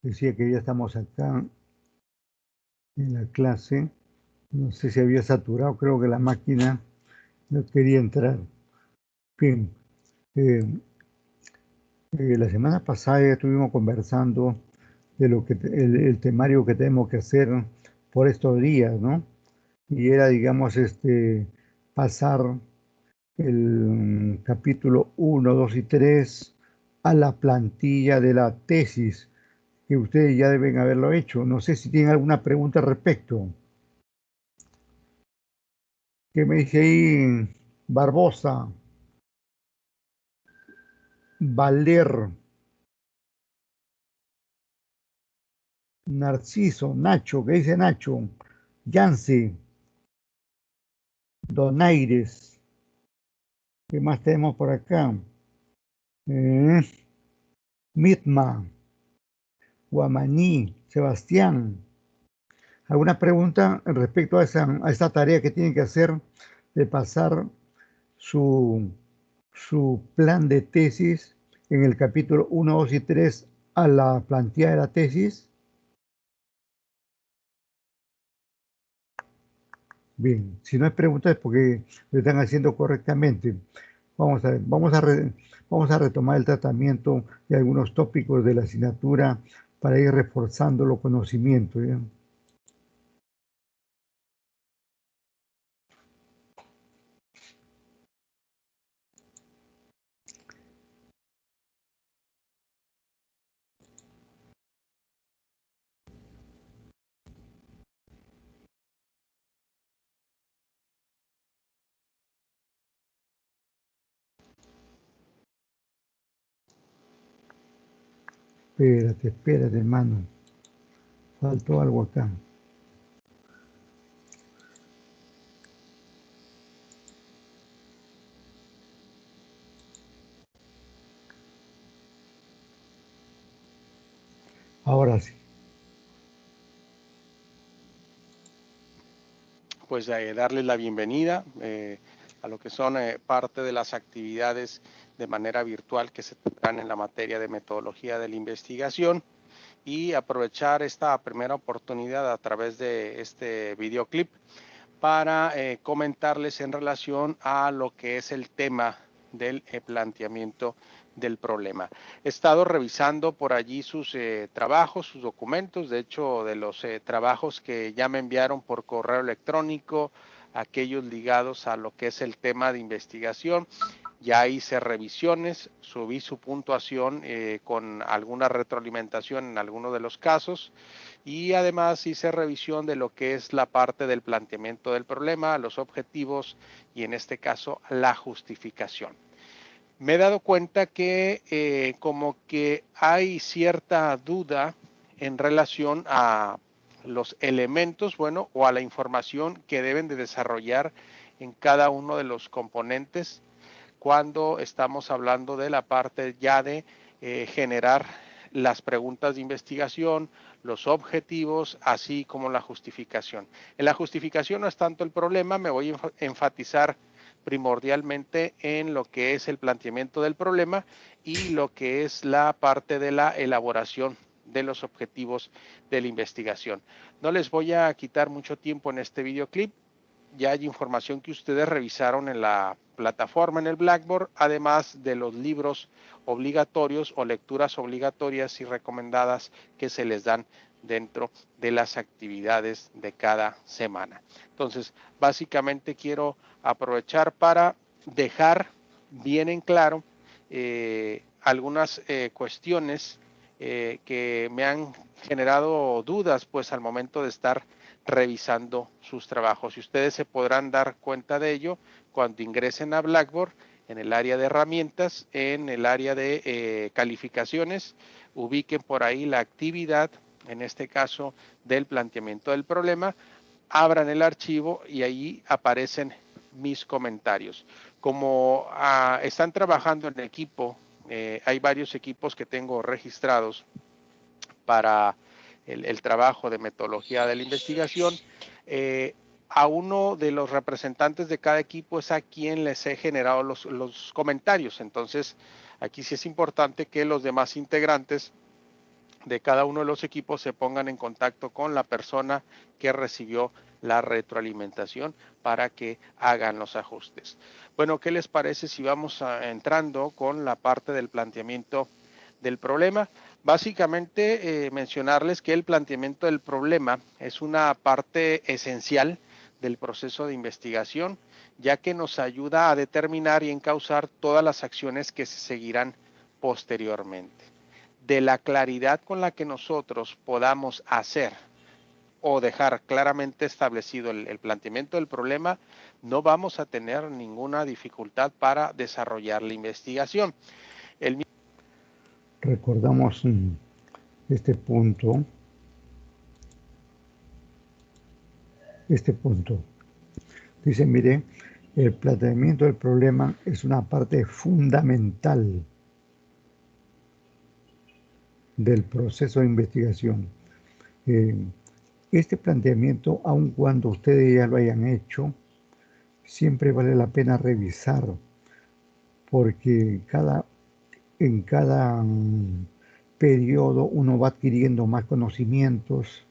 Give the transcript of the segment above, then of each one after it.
Decía que ya estamos acá en la clase. No sé si había saturado, creo que la máquina no quería entrar. Bien, eh, la semana pasada ya estuvimos conversando de lo que el temario que tenemos que hacer por estos días, ¿no? Y era, digamos, pasar el capítulo 1, 2 y 3 a la plantilla de la tesis, que ustedes ya deben haberlo hecho. No sé si tienen alguna pregunta al respecto. Que me dije ahí, Barbosa, Valer, Narciso, Nacho, ¿qué dice Nacho? Yancy, Donaires, ¿qué más tenemos por acá? Eh, Mitma, Guamaní, Sebastián. ¿Alguna pregunta respecto a esta tarea que tienen que hacer de pasar su, su plan de tesis en el capítulo 1, 2 y 3 a la plantilla de la tesis? Bien, si no hay preguntas es porque lo están haciendo correctamente. Vamos a ver, vamos a retomar el tratamiento de algunos tópicos de la asignatura para ir reforzando los conocimientos, ¿ya? Espérate, hermano. Faltó algo acá. Ahora sí. Pues darles la bienvenida a lo que son parte de las actividades de manera virtual que se tendrán en la materia de metodología de la investigación y aprovechar esta primera oportunidad a través de este videoclip para comentarles en relación a lo que es el tema del planteamiento del problema. He estado revisando por allí sus trabajos, sus documentos, de hecho de los trabajos que ya me enviaron por correo electrónico, aquellos ligados a lo que es el tema de investigación. Ya hice revisiones, subí su puntuación con alguna retroalimentación en algunos de los casos y además hice revisión de lo que es la parte del planteamiento del problema, los objetivos y en este caso la justificación. Me he dado cuenta que como que hay cierta duda en relación a los elementos, bueno, o a la información que deben de desarrollar en cada uno de los componentes cuando estamos hablando de la parte ya de generar las preguntas de investigación, los objetivos, así como la justificación. En la justificación no es tanto el problema, me voy a enfatizar primordialmente en lo que es el planteamiento del problema y lo que es la parte de la elaboración de los objetivos de la investigación. No les voy a quitar mucho tiempo en este videoclip, ya hay información que ustedes revisaron en la plataforma, en el Blackboard, además de los libros obligatorios o lecturas obligatorias y recomendadas que se les dan dentro de las actividades de cada semana. Entonces, básicamente quiero aprovechar para dejar bien en claro algunas cuestiones que me han generado dudas pues al momento de estar revisando sus trabajos. Y ustedes se podrán dar cuenta de ello cuando ingresen a Blackboard en el área de herramientas, en el área de calificaciones, ubiquen por ahí la actividad, en este caso del planteamiento del problema, abran el archivo y ahí aparecen mis comentarios. Como están trabajando en equipo, hay varios equipos que tengo registrados para el trabajo de metodología de la investigación. A uno de los representantes de cada equipo es a quien les he generado los comentarios. Entonces, aquí sí es importante que los demás integrantes de cada uno de los equipos se pongan en contacto con la persona que recibió la retroalimentación para que hagan los ajustes. Bueno, ¿qué les parece si vamos entrando con la parte del planteamiento del problema? Básicamente mencionarles que el planteamiento del problema es una parte esencial del proceso de investigación, ya que nos ayuda a determinar y encauzar todas las acciones que se seguirán posteriormente. De la claridad con la que nosotros podamos hacer o dejar claramente establecido el planteamiento del problema, no vamos a tener ninguna dificultad para desarrollar la investigación. Recordamos este punto. Dice, mire, el planteamiento del problema es una parte fundamental del proceso de investigación. Este planteamiento, aun cuando ustedes ya lo hayan hecho, siempre vale la pena revisar, porque en cada periodo uno va adquiriendo más conocimientos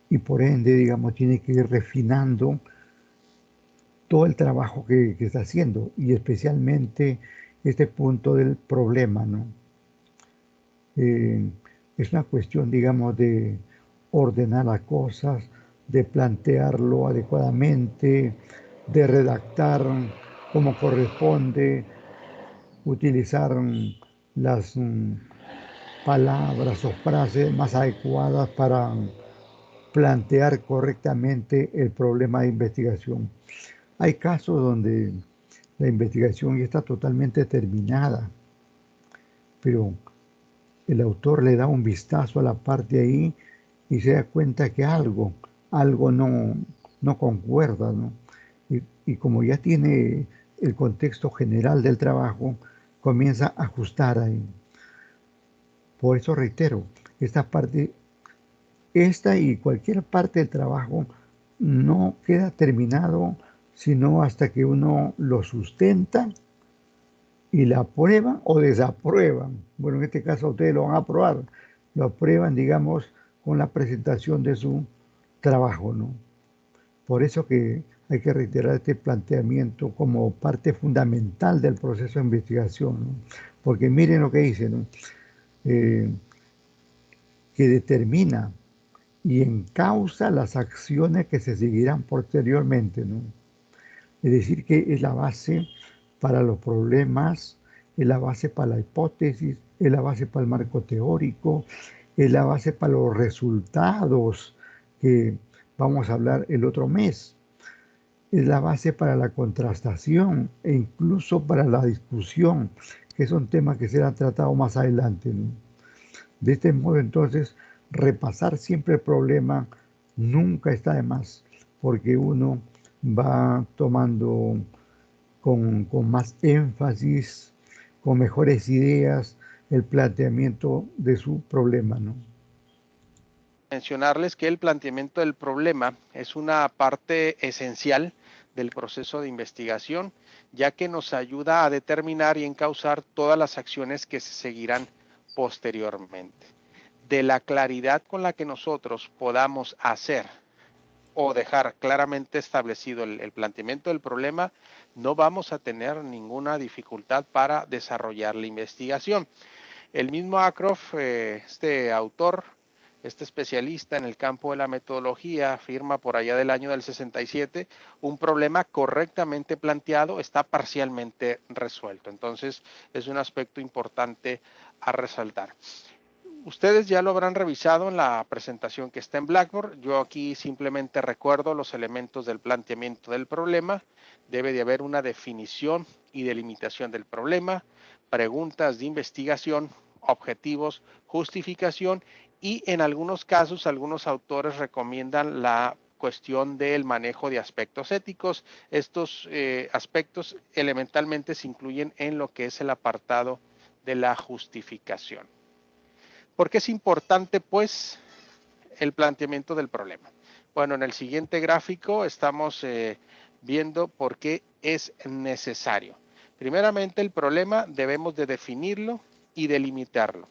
y por ende, digamos, tiene que ir refinando todo el trabajo que está haciendo, y especialmente este punto del problema, ¿no? Es una cuestión, digamos, de ordenar las cosas, de plantearlo adecuadamente, de redactar como corresponde, utilizar las palabras o frases más adecuadas para plantear correctamente el problema de investigación. Hay casos donde la investigación ya está totalmente terminada, pero el autor le da un vistazo a la parte ahí y se da cuenta que algo no concuerda, ¿no? Y como ya tiene el contexto general del trabajo, comienza a ajustar ahí. Por eso reitero, esta y cualquier parte del trabajo no queda terminado sino hasta que uno lo sustenta y la aprueban o desaprueban. Bueno, en este caso ustedes lo van a aprobar, lo aprueban, digamos, con la presentación de su trabajo, ¿no? Por eso que hay que reiterar este planteamiento como parte fundamental del proceso de investigación, ¿no? Porque miren lo que dice, ¿no? Que determina y encausa las acciones que se seguirán posteriormente, ¿no? Es decir, que es la base para los problemas, es la base para la hipótesis, es la base para el marco teórico, es la base para los resultados que vamos a hablar el otro mes, es la base para la contrastación e incluso para la discusión, que son temas que serán tratados más adelante, ¿no? De este modo, entonces, repasar siempre el problema nunca está de más, porque uno va tomando con más énfasis, con mejores ideas, el planteamiento de su problema, ¿no? Mencionarles que el planteamiento del problema es una parte esencial del proceso de investigación, ya que nos ayuda a determinar y encauzar todas las acciones que se seguirán posteriormente. De la claridad con la que nosotros podamos hacer o dejar claramente establecido el planteamiento del problema, no vamos a tener ninguna dificultad para desarrollar la investigación. El mismo Acroft, este autor, este especialista en el campo de la metodología, afirma por allá del año del 67, un problema correctamente planteado está parcialmente resuelto. Entonces, es un aspecto importante a resaltar. Ustedes ya lo habrán revisado en la presentación que está en Blackboard. Yo aquí simplemente recuerdo los elementos del planteamiento del problema. Debe de haber una definición y delimitación del problema, preguntas de investigación, objetivos, justificación y en algunos casos algunos autores recomiendan la cuestión del manejo de aspectos éticos. Estos aspectos elementalmente se incluyen en lo que es el apartado de la justificación. ¿Por qué es importante, pues, el planteamiento del problema? Bueno, en el siguiente gráfico estamos viendo por qué es necesario. Primeramente, el problema debemos de definirlo y delimitarlo.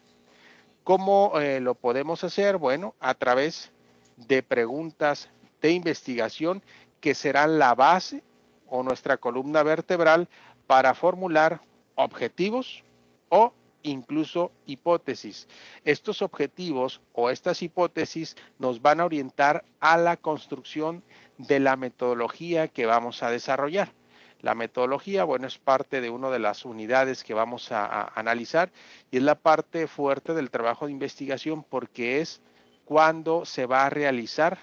¿Cómo lo podemos hacer? Bueno, a través de preguntas de investigación que serán la base o nuestra columna vertebral para formular objetivos o incluso hipótesis. Estos objetivos o estas hipótesis nos van a orientar a la construcción de la metodología que vamos a desarrollar. La metodología, bueno, es parte de una de las unidades que vamos a analizar y es la parte fuerte del trabajo de investigación porque es cuando se va a realizar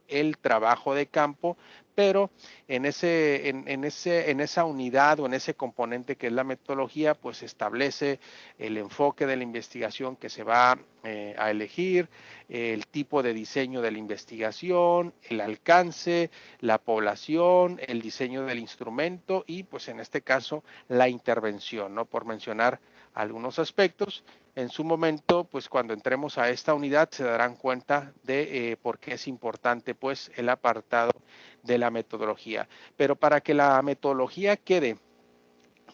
el trabajo de campo, pero en esa unidad o en ese componente que es la metodología, pues establece el enfoque de la investigación que se va a elegir, el tipo de diseño de la investigación, el alcance, la población, el diseño del instrumento y pues en este caso la intervención, ¿no? Por mencionar algunos aspectos. En su momento, pues cuando entremos a esta unidad se darán cuenta de por qué es importante pues el apartado de la metodología. Pero para que la metodología quede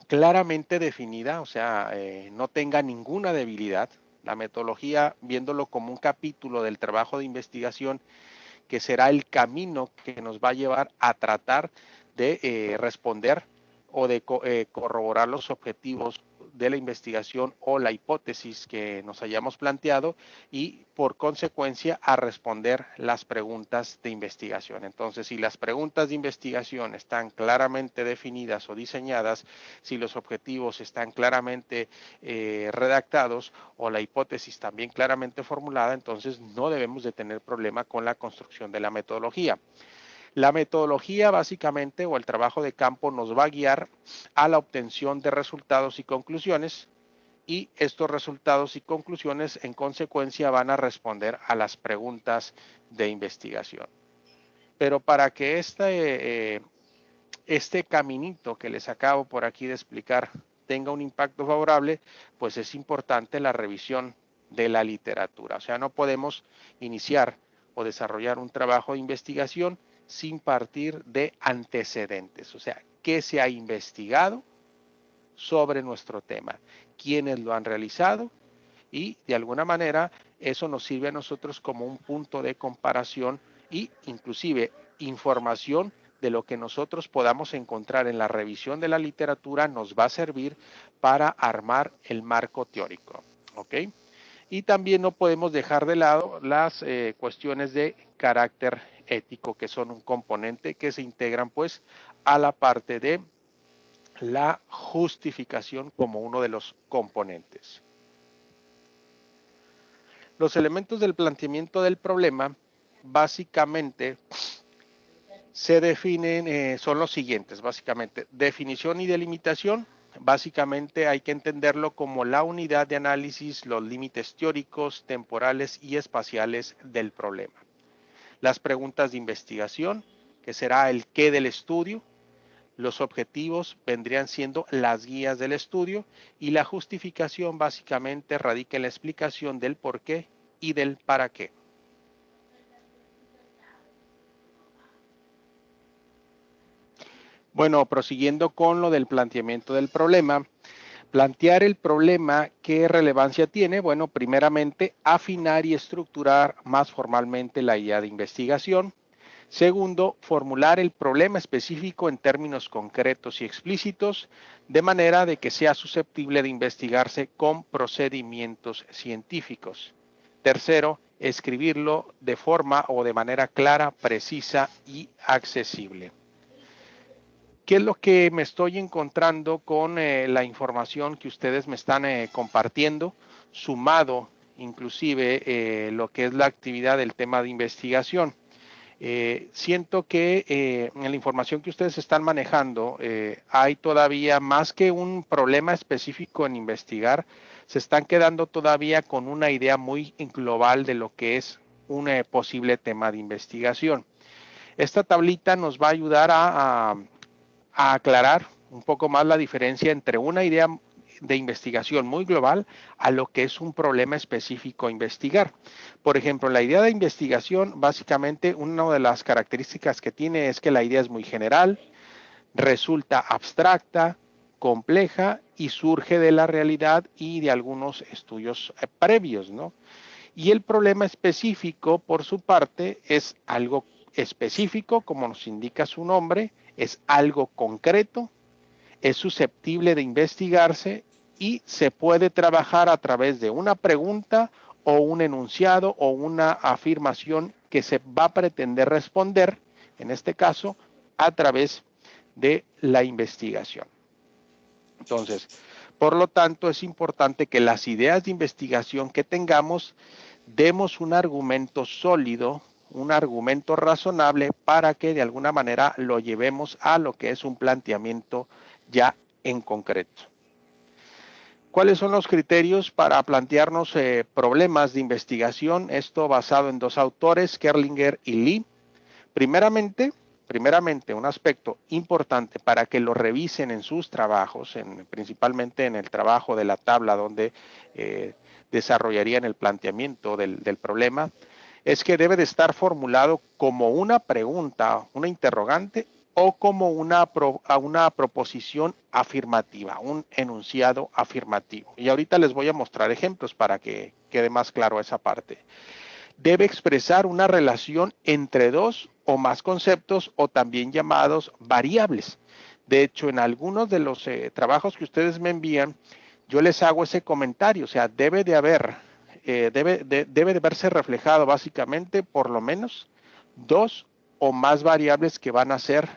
claramente definida, o sea, no tenga ninguna debilidad, la metodología, viéndolo como un capítulo del trabajo de investigación, que será el camino que nos va a llevar a tratar de responder o de corroborar los objetivos de la investigación o la hipótesis que nos hayamos planteado y por consecuencia a responder las preguntas de investigación. Entonces, si las preguntas de investigación están claramente definidas o diseñadas, si los objetivos están claramente redactados o la hipótesis también claramente formulada, entonces no debemos de tener problema con la construcción de la metodología. La metodología básicamente o el trabajo de campo nos va a guiar a la obtención de resultados y conclusiones y estos resultados y conclusiones en consecuencia van a responder a las preguntas de investigación. Pero para que este caminito que les acabo por aquí de explicar tenga un impacto favorable, pues es importante la revisión de la literatura. O sea, no podemos iniciar o desarrollar un trabajo de investigación sin partir de antecedentes. O sea, ¿qué se ha investigado sobre nuestro tema? ¿Quiénes lo han realizado? Y de alguna manera eso nos sirve a nosotros como un punto de comparación y inclusive información de lo que nosotros podamos encontrar en la revisión de la literatura nos va a servir para armar el marco teórico. ¿Ok? Y también no podemos dejar de lado las cuestiones de carácter ético, que son un componente que se integran pues a la parte de la justificación como uno de los componentes. Los elementos del planteamiento del problema básicamente se definen, son los siguientes, básicamente, definición y delimitación. Básicamente hay que entenderlo como la unidad de análisis, los límites teóricos, temporales y espaciales del problema. Las preguntas de investigación, que será el qué del estudio. Los objetivos vendrían siendo las guías del estudio y la justificación básicamente radica en la explicación del por qué y del para qué. Bueno, prosiguiendo con lo del planteamiento del problema, plantear el problema, ¿qué relevancia tiene? Bueno, primeramente, afinar y estructurar más formalmente la idea de investigación. Segundo, formular el problema específico en términos concretos y explícitos, de manera de que sea susceptible de investigarse con procedimientos científicos. Tercero, escribirlo de forma o de manera clara, precisa y accesible. ¿Qué es lo que me estoy encontrando con la información que ustedes me están compartiendo, sumado inclusive lo que es la actividad del tema de investigación? Siento que en la información que ustedes están manejando hay todavía más que un problema específico en investigar, se están quedando todavía con una idea muy global de lo que es un posible tema de investigación. Esta tablita nos va a ayudar a aclarar un poco más la diferencia entre una idea de investigación muy global a lo que es un problema específico a investigar. Por ejemplo, la idea de investigación, básicamente, una de las características que tiene es que la idea es muy general, resulta abstracta, compleja y surge de la realidad y de algunos estudios previos, ¿no? Y el problema específico, por su parte, es algo específico, como nos indica su nombre, es algo concreto, es susceptible de investigarse y se puede trabajar a través de una pregunta o un enunciado o una afirmación que se va a pretender responder, en este caso, a través de la investigación. Entonces, por lo tanto, es importante que las ideas de investigación que tengamos demos un argumento sólido, un argumento razonable para que de alguna manera lo llevemos a lo que es un planteamiento ya en concreto. ¿Cuáles son los criterios para plantearnos problemas de investigación? Esto basado en dos autores, Kerlinger y Lee. Primeramente, un aspecto importante para que lo revisen en sus trabajos, principalmente en el trabajo de la tabla donde desarrollarían el planteamiento del problema, es que debe de estar formulado como una pregunta, una interrogante o como una proposición afirmativa, un enunciado afirmativo. Y ahorita les voy a mostrar ejemplos para que quede más claro esa parte. Debe expresar una relación entre dos o más conceptos o también llamados variables. De hecho, en algunos de los trabajos que ustedes me envían, yo les hago ese comentario, o sea, debe de verse reflejado básicamente por lo menos dos o más variables que van a ser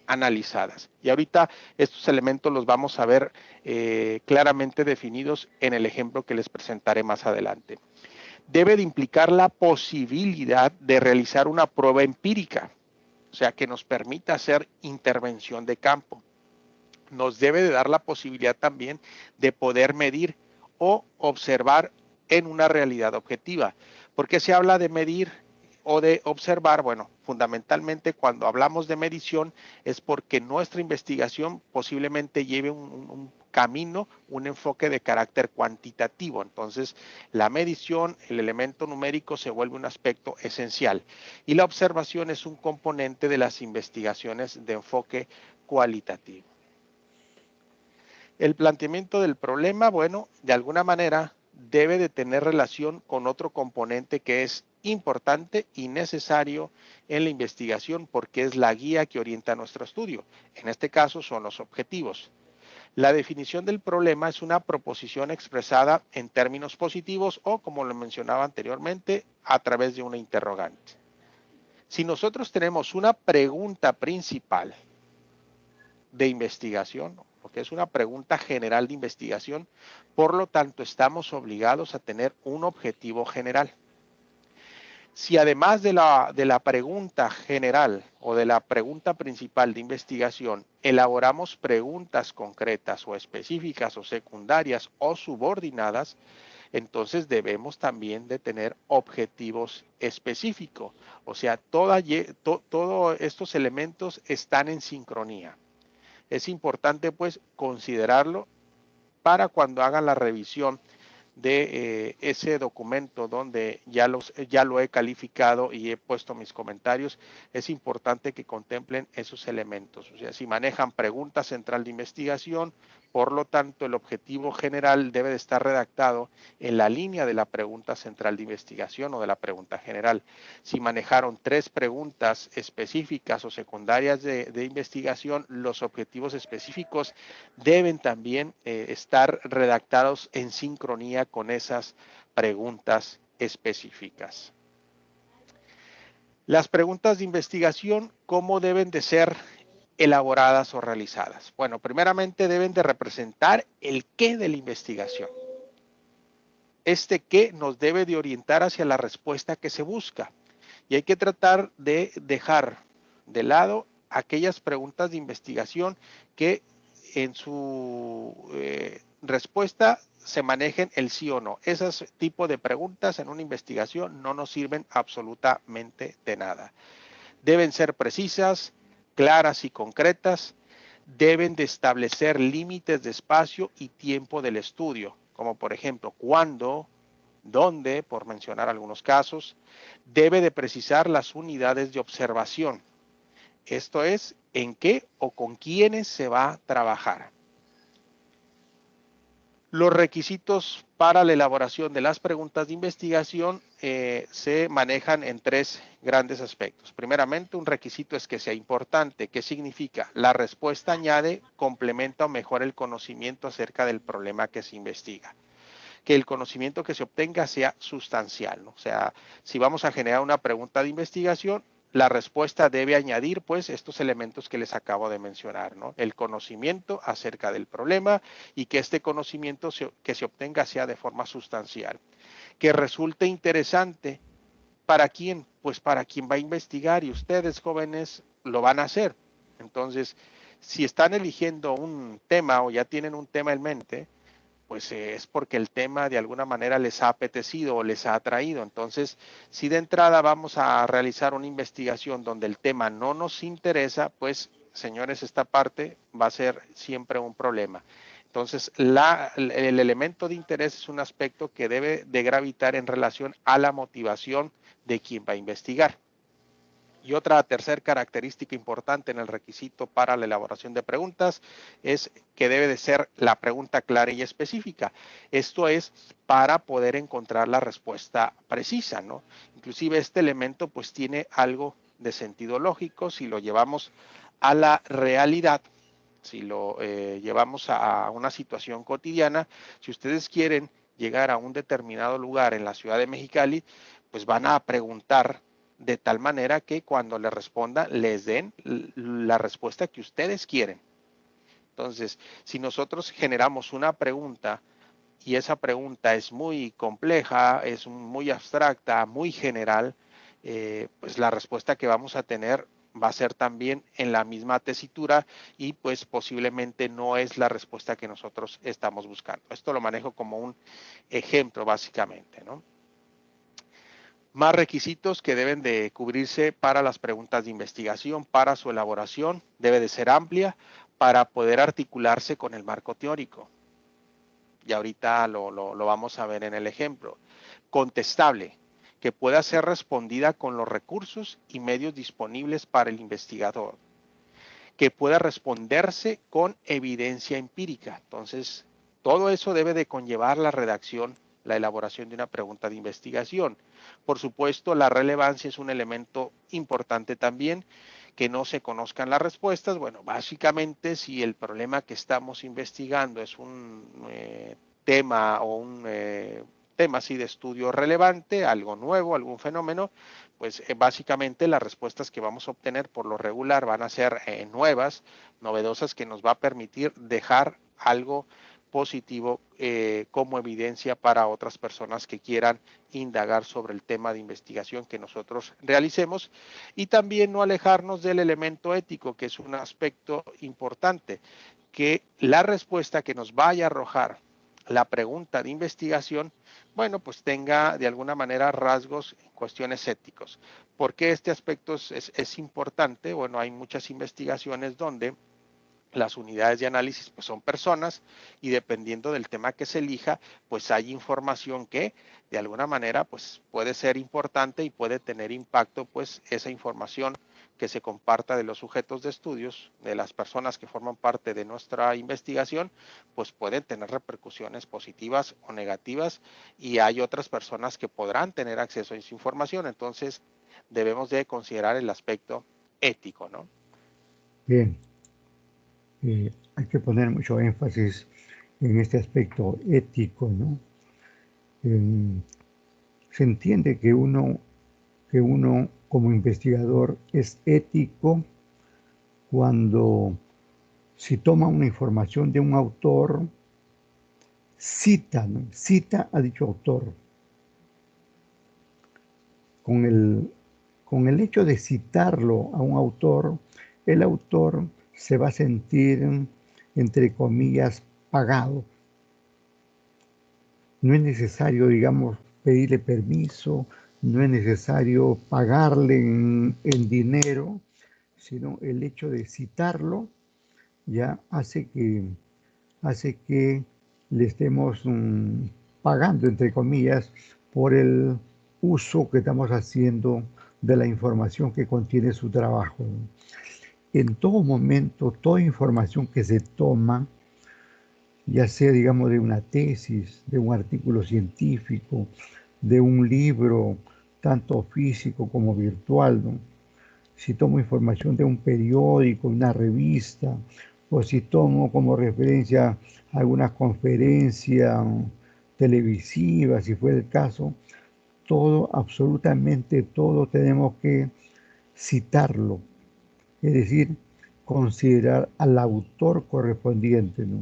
analizadas. Y ahorita estos elementos los vamos a ver claramente definidos en el ejemplo que les presentaré más adelante. Debe de implicar la posibilidad de realizar una prueba empírica, o sea, que nos permita hacer intervención de campo. Nos debe de dar la posibilidad también de poder medir o observar en una realidad objetiva. ¿Por qué se habla de medir o de observar? Bueno, fundamentalmente cuando hablamos de medición es porque nuestra investigación posiblemente lleve un camino, un enfoque de carácter cuantitativo. Entonces, la medición, el elemento numérico se vuelve un aspecto esencial y la observación es un componente de las investigaciones de enfoque cualitativo. El planteamiento del problema, bueno, de alguna manera debe de tener relación con otro componente que es importante y necesario en la investigación porque es la guía que orienta nuestro estudio. En este caso son los objetivos. La definición del problema es una proposición expresada en términos positivos o, como lo mencionaba anteriormente, a través de una interrogante. Si nosotros tenemos una pregunta principal de investigación, porque es una pregunta general de investigación, por lo tanto estamos obligados a tener un objetivo general. Si además de la pregunta general o de la pregunta principal de investigación, elaboramos preguntas concretas o específicas o secundarias o subordinadas, entonces debemos también de tener objetivos específicos. O sea, todos estos elementos están en sincronía. Es importante pues considerarlo para cuando hagan la revisión de ese documento donde ya lo he calificado y he puesto mis comentarios. Es importante que contemplen esos elementos. O sea, si manejan pregunta central de investigación, por lo tanto, el objetivo general debe de estar redactado en la línea de la pregunta central de investigación o de la pregunta general. Si manejaron 3 preguntas específicas o secundarias de investigación, los objetivos específicos deben también estar redactados en sincronía con esas preguntas específicas. Las preguntas de investigación, ¿cómo deben de ser elaboradas o realizadas? Bueno, primeramente deben de representar el qué de la investigación. Este qué nos debe de orientar hacia la respuesta que se busca. Y hay que tratar de dejar de lado aquellas preguntas de investigación que en su respuesta se manejen el sí o no. Ese tipo de preguntas en una investigación no nos sirven absolutamente de nada. Deben ser precisas, claras y concretas. Deben de establecer límites de espacio y tiempo del estudio, como por ejemplo, cuándo, dónde, por mencionar algunos casos. Debe de precisar las unidades de observación. Esto es, en qué o con quiénes se va a trabajar. Los requisitos para la elaboración de las preguntas de investigación se manejan en tres grandes aspectos. Primeramente, un requisito es que sea importante. ¿Qué significa? La respuesta añade, complementa o mejora el conocimiento acerca del problema que se investiga. Que el conocimiento que se obtenga sea sustancial, ¿no? O sea, si vamos a generar una pregunta de investigación, la respuesta debe añadir, pues, estos elementos que les acabo de mencionar, ¿no? El conocimiento acerca del problema y que este conocimiento que se obtenga sea de forma sustancial. Que resulte interesante. ¿Para quién? Pues para quien va a investigar, y ustedes, jóvenes, lo van a hacer. Entonces, si están eligiendo un tema o ya tienen un tema en mente, pues es porque el tema de alguna manera les ha apetecido o les ha atraído. Entonces, si de entrada vamos a realizar una investigación donde el tema no nos interesa, pues, señores, esta parte va a ser siempre un problema. Entonces, el elemento de interés es un aspecto que debe de gravitar en relación a la motivación de quien va a investigar. Y otra tercera característica importante en el requisito para la elaboración de preguntas es que debe de ser la pregunta clara y específica. Esto es para poder encontrar la respuesta precisa, ¿no? Inclusive este elemento pues tiene algo de sentido lógico si lo llevamos a la realidad. Si lo llevamos a una situación cotidiana, si ustedes quieren llegar a un determinado lugar en la ciudad de Mexicali, pues van a preguntar de tal manera que cuando les responda les den la respuesta que ustedes quieren. Entonces, si nosotros generamos una pregunta y esa pregunta es muy compleja, es muy abstracta, muy general, pues la respuesta que vamos a tener va a ser también en la misma tesitura y pues posiblemente no es la respuesta que nosotros estamos buscando. Esto lo manejo como un ejemplo básicamente, ¿no? Más requisitos que deben de cubrirse para las preguntas de investigación, para su elaboración, debe de ser amplia para poder articularse con el marco teórico. Y ahorita lo vamos a ver en el ejemplo. Contestable, que pueda ser respondida con los recursos y medios disponibles para el investigador. Que pueda responderse con evidencia empírica. Entonces, todo eso debe de conllevar la redacción, la elaboración de una pregunta de investigación. Por supuesto, la relevancia es un elemento importante también, que no se conozcan las respuestas. Bueno, básicamente, si el problema que estamos investigando es un tema o un tema así de estudio relevante, algo nuevo, algún fenómeno, pues básicamente las respuestas que vamos a obtener por lo regular van a ser nuevas, novedosas, que nos va a permitir dejar algo positivo como evidencia para otras personas que quieran indagar sobre el tema de investigación que nosotros realicemos, y también no alejarnos del elemento ético, que es un aspecto importante, que la respuesta que nos vaya a arrojar la pregunta de investigación, bueno, pues tenga de alguna manera rasgos en cuestiones éticos. ¿Por qué este aspecto es importante? Bueno, hay muchas investigaciones donde las unidades de análisis pues son personas, y dependiendo del tema que se elija, pues hay información que de alguna manera pues puede ser importante y puede tener impacto, pues esa información que se comparta de los sujetos de estudios, de las personas que forman parte de nuestra investigación, pues pueden tener repercusiones positivas o negativas, y hay otras personas que podrán tener acceso a esa información. Entonces debemos de considerar el aspecto ético, ¿no? Bien, hay que poner mucho énfasis en este aspecto ético, ¿no? Se entiende que uno como investigador es ético cuando, si toma una información de un autor, cita, ¿no? Cita a dicho autor. Con el hecho de citarlo a un autor, el autor se va a sentir, entre comillas, pagado. No es necesario, digamos, pedirle permiso, no es necesario pagarle en dinero, sino el hecho de citarlo ya hace que le estemos pagando, entre comillas, por el uso que estamos haciendo de la información que contiene su trabajo. En todo momento, toda información que se toma ya sea, digamos, de una tesis, de un artículo científico, de un libro, tanto físico como virtual, ¿no? Si tomo información de un periódico, una revista, o si tomo como referencia alguna conferencia televisiva, si fuera el caso, todo, absolutamente todo tenemos que citarlo, es decir, considerar al autor correspondiente, ¿no?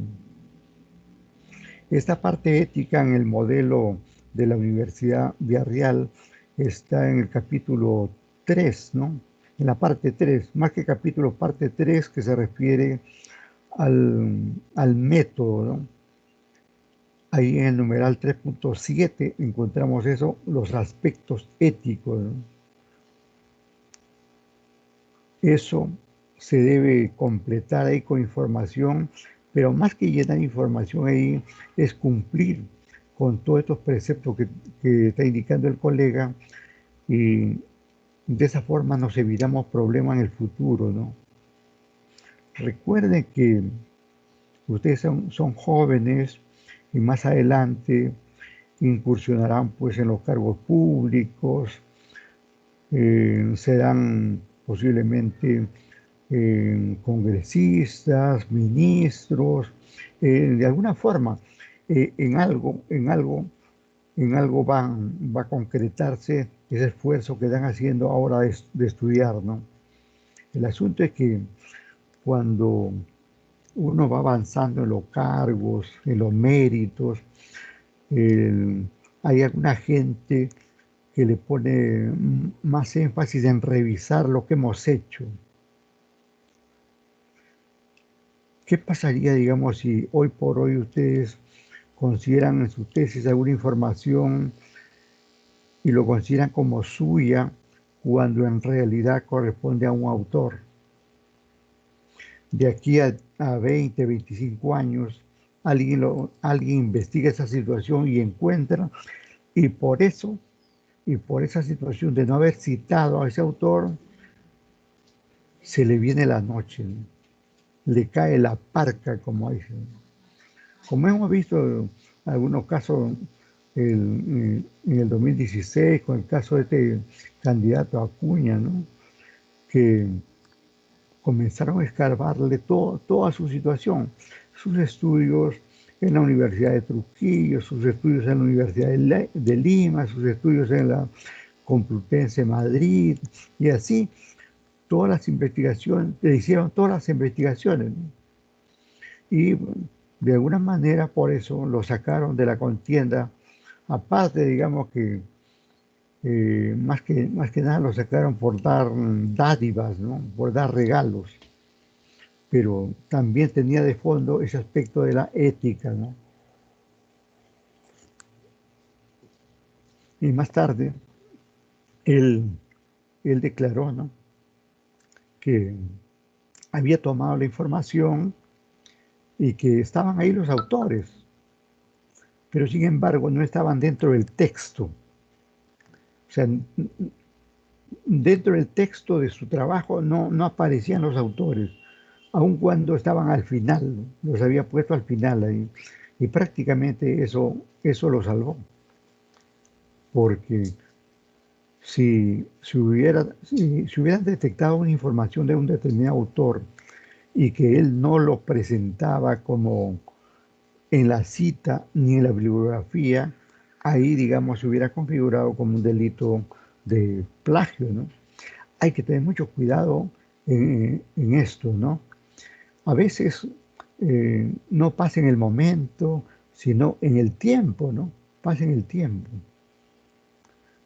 Esta parte ética en el modelo de la Universidad Villarreal está en el capítulo 3, ¿no? En la parte 3, más que capítulo, parte 3, que se refiere al método, ¿no? Ahí en el numeral 3.7 encontramos eso, los aspectos éticos, ¿no? Eso se debe completar ahí con información, pero más que llenar información ahí es cumplir con todos estos preceptos que está indicando el colega, y de esa forma nos evitamos problemas en el futuro, ¿no? Recuerden que ustedes son jóvenes y más adelante incursionarán pues en los cargos públicos, serán posiblemente congresistas, ministros, de alguna forma, en algo va a concretarse ese esfuerzo que están haciendo ahora de estudiar, ¿no? El asunto es que cuando uno va avanzando en los cargos, en los méritos, hay alguna gente que le pone más énfasis en revisar lo que hemos hecho. ¿Qué pasaría, digamos, si hoy por hoy ustedes consideran en sus tesis alguna información y lo consideran como suya cuando en realidad corresponde a un autor? De aquí a 20, 25 años, alguien investiga esa situación y encuentra, y por eso, y por esa situación de no haber citado a ese autor, se le viene la noche, ¿no? Le cae la parca, como dicen. Como hemos visto algunos casos en el 2016, con el caso de este candidato Acuña, ¿no? Que comenzaron a escarbarle toda su situación, sus estudios en la Universidad de Trujillo, sus estudios en la Universidad de Lima, sus estudios en la Complutense Madrid, y así todas las investigaciones, le hicieron todas las investigaciones, ¿no? Y de alguna manera por eso lo sacaron de la contienda, aparte, digamos que más que nada lo sacaron por dar dádivas, ¿no? Por dar regalos, pero también tenía de fondo ese aspecto de la ética, ¿no? Y más tarde, él, él declaró, ¿no? Que había tomado la información y que estaban ahí los autores, pero sin embargo no estaban dentro del texto. O sea, dentro del texto de su trabajo no aparecían los autores, aun cuando estaban al final, los había puesto al final ahí. Y prácticamente eso lo salvó, porque si hubieran detectado una información de un determinado autor y que él no lo presentaba como en la cita ni en la bibliografía, ahí, digamos, se hubiera configurado como un delito de plagio, ¿no? Hay que tener mucho cuidado en esto, ¿no? A veces no pasa en el momento, sino en el tiempo, ¿no? Pasa en el tiempo.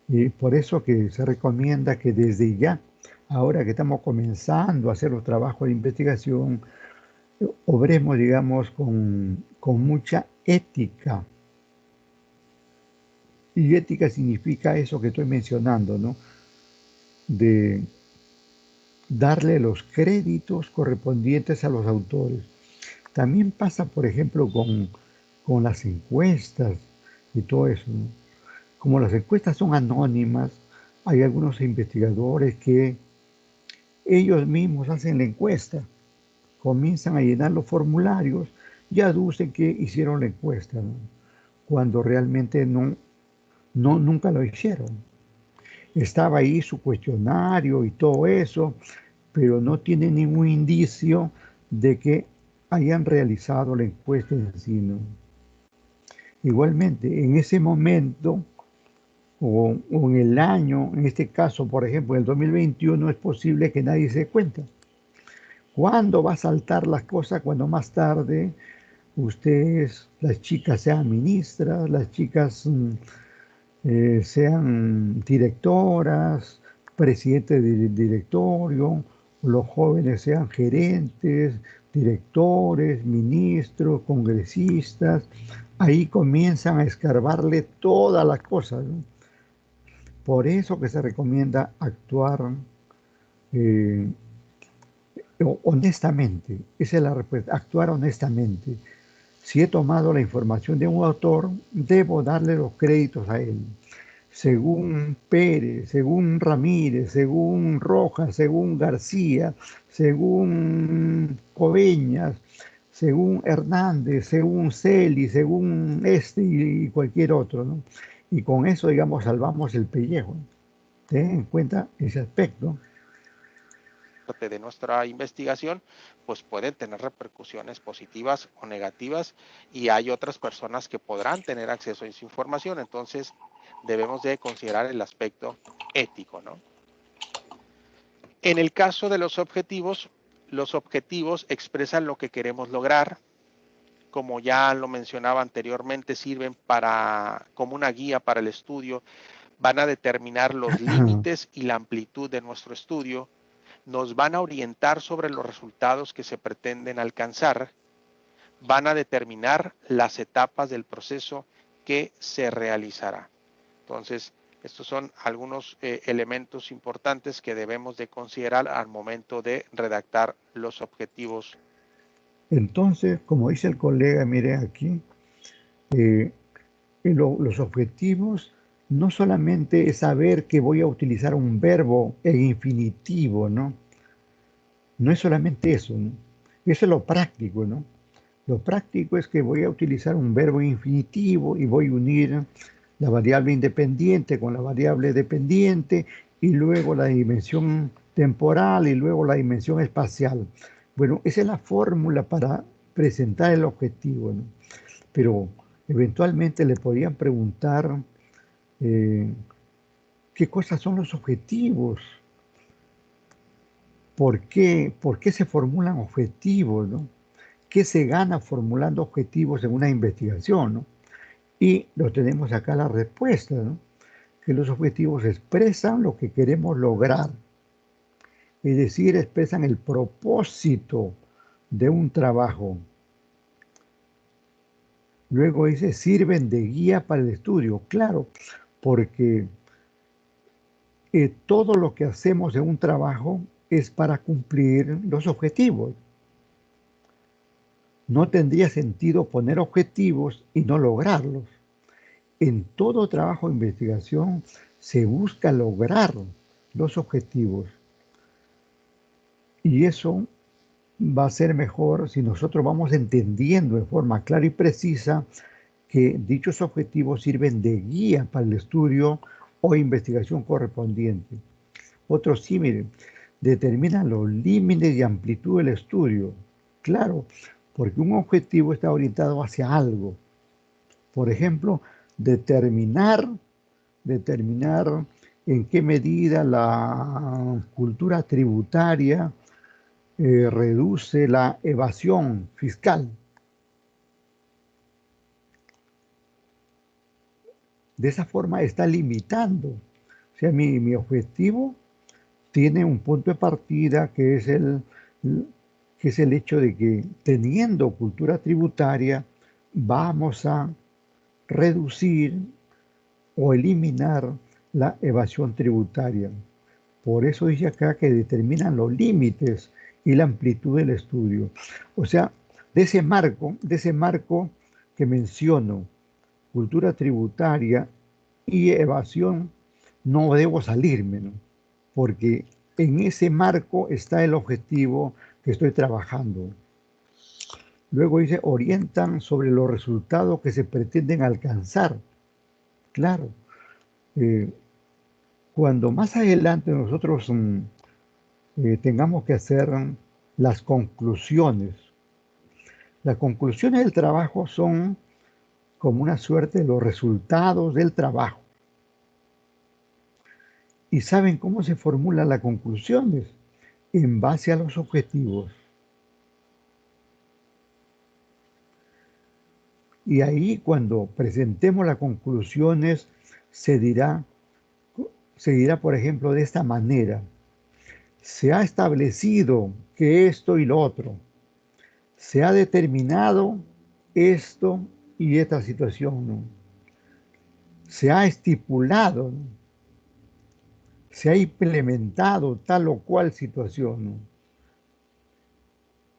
Y por eso que se recomienda que desde ya, ahora que estamos comenzando a hacer los trabajos de investigación, obremos, digamos, con mucha ética. Y ética significa eso que estoy mencionando, ¿no? De darle los créditos correspondientes a los autores. También pasa, por ejemplo, con las encuestas y todo eso, ¿no? Como las encuestas son anónimas, hay algunos investigadores que ellos mismos hacen la encuesta, comienzan a llenar los formularios y aducen que hicieron la encuesta, ¿no? Cuando realmente nunca lo hicieron. Estaba ahí su cuestionario y todo eso, pero no tiene ningún indicio de que hayan realizado la encuesta en sí, ¿no? Igualmente, en ese momento o en el año, en este caso, por ejemplo, en el 2021, es posible que nadie se dé cuenta. ¿Cuándo va a saltar las cosas? Cuando más tarde ustedes, las chicas sean ministras, las chicas sean directoras, presidentes de directorio, los jóvenes sean gerentes, directores, ministros, congresistas. Ahí comienzan a escarbarle todas las cosas, ¿no? Por eso que se recomienda actuar eh, honestamente. Esa es la respuesta, actuar honestamente. Si he tomado la información de un autor, debo darle los créditos a él. Según Pérez, según Ramírez, según Rojas, según García, según Coveñas, según Hernández, según Celi, según este y cualquier otro, ¿no? Y con eso, digamos, salvamos el pellejo. Ten en cuenta ese aspecto. Parte de nuestra investigación, pues pueden tener repercusiones positivas o negativas, y hay otras personas que podrán tener acceso a esa información. Entonces debemos de considerar el aspecto ético, ¿no? En el caso de los objetivos expresan lo que queremos lograr. Como ya lo mencionaba anteriormente, sirven como una guía para el estudio. Van a determinar los límites y la amplitud de nuestro estudio. Nos van a orientar sobre los resultados que se pretenden alcanzar, van a determinar las etapas del proceso que se realizará. Entonces, estos son algunos elementos importantes que debemos de considerar al momento de redactar los objetivos. Entonces, como dice el colega, mire aquí, los objetivos no solamente es saber que voy a utilizar un verbo en infinitivo, ¿no? No es solamente eso, ¿no? Eso es lo práctico, ¿no? Lo práctico es que voy a utilizar un verbo infinitivo y voy a unir la variable independiente con la variable dependiente y luego la dimensión temporal y luego la dimensión espacial. Bueno, esa es la fórmula para presentar el objetivo, ¿no? Pero eventualmente le podrían preguntar eh, qué cosas son los objetivos, por qué se formulan objetivos, ¿no? ¿Qué se gana formulando objetivos en una investigación, ¿no? Y lo tenemos acá la respuesta, ¿no? Que los objetivos expresan lo que queremos lograr, es decir, expresan el propósito de un trabajo. Luego dice, sirven de guía para el estudio, claro, porque todo lo que hacemos en un trabajo es para cumplir los objetivos. No tendría sentido poner objetivos y no lograrlos. En todo trabajo de investigación se busca lograr los objetivos. Y eso va a ser mejor si nosotros vamos entendiendo de forma clara y precisa que dichos objetivos sirven de guía para el estudio o investigación correspondiente. Otros sí, miren, determinan los límites y amplitud del estudio. Claro, porque un objetivo está orientado hacia algo. Por ejemplo, determinar en qué medida la cultura tributaria reduce la evasión fiscal. De esa forma está limitando. O sea, mi objetivo tiene un punto de partida que es el hecho de que teniendo cultura tributaria vamos a reducir o eliminar la evasión tributaria. Por eso dice acá que determinan los límites y la amplitud del estudio. O sea, de ese marco que menciono, cultura tributaria y evasión, no debo salirme, ¿no? Porque en ese marco está el objetivo que estoy trabajando. Luego dice, orientan sobre los resultados que se pretenden alcanzar. Claro, cuando más adelante nosotros tengamos que hacer las conclusiones del trabajo son como una suerte de los resultados del trabajo. ¿Y saben cómo se formulan las conclusiones? En base a los objetivos. Y ahí cuando presentemos las conclusiones se dirá, por ejemplo, de esta manera. Se ha establecido que esto y lo otro. Se ha determinado esto y esta situación, ¿no? Se ha estipulado, ¿no? Se ha implementado tal o cual situación, ¿no?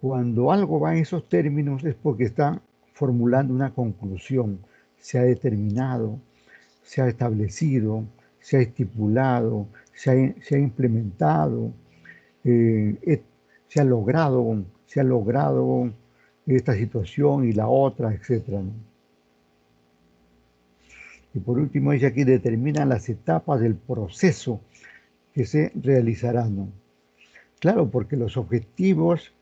Cuando algo va en esos términos es porque está formulando una conclusión. Se ha determinado, se ha establecido, se ha estipulado, se ha implementado, se ha logrado esta situación y la otra, etcétera, ¿no? Y por último dice aquí, determinan las etapas del proceso que se realizarán, ¿no? Claro, porque los objetivos,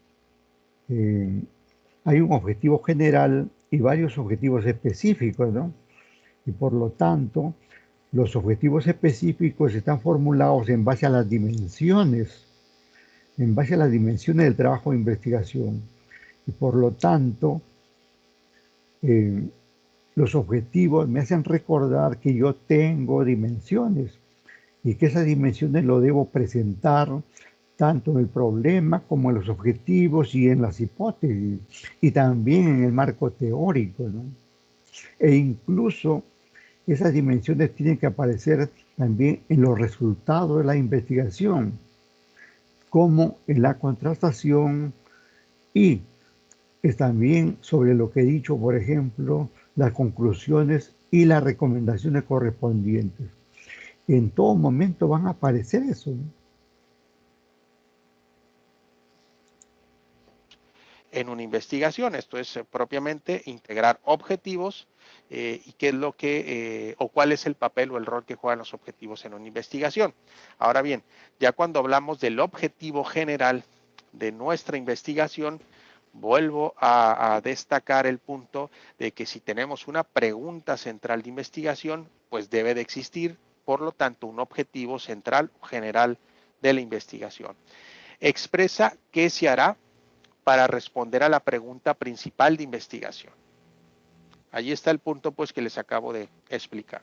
hay un objetivo general y varios objetivos específicos, ¿no? Y por lo tanto, los objetivos específicos están formulados en base a las dimensiones, del trabajo de investigación. Y por lo tanto, eh, los objetivos me hacen recordar que yo tengo dimensiones y que esas dimensiones lo debo presentar tanto en el problema como en los objetivos y en las hipótesis y también en el marco teórico, ¿no? E incluso esas dimensiones tienen que aparecer también en los resultados de la investigación, como en la contrastación y es también sobre lo que he dicho, por ejemplo, las conclusiones y las recomendaciones correspondientes. En todo momento van a aparecer eso, ¿no? En una investigación. Esto es propiamente integrar objetivos y qué es lo que, o cuál es el papel o el rol que juegan los objetivos en una investigación. Ahora bien, ya cuando hablamos del objetivo general de nuestra investigación, vuelvo a destacar el punto de que si tenemos una pregunta central de investigación, pues debe de existir, por lo tanto, un objetivo central o general de la investigación. Expresa qué se hará para responder a la pregunta principal de investigación. Allí está el punto pues que les acabo de explicar.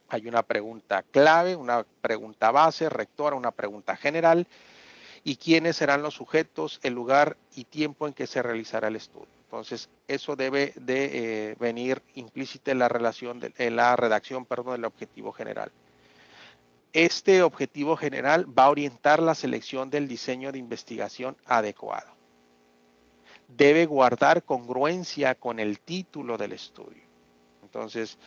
Hay una pregunta clave, una pregunta base, rectora, una pregunta general y quiénes serán los sujetos, el lugar y tiempo en que se realizará el estudio. Entonces, eso debe de venir implícita en la relación, en la redacción, del objetivo general. Este objetivo general va a orientar la selección del diseño de investigación adecuado. Debe guardar congruencia con el título del estudio. Entonces,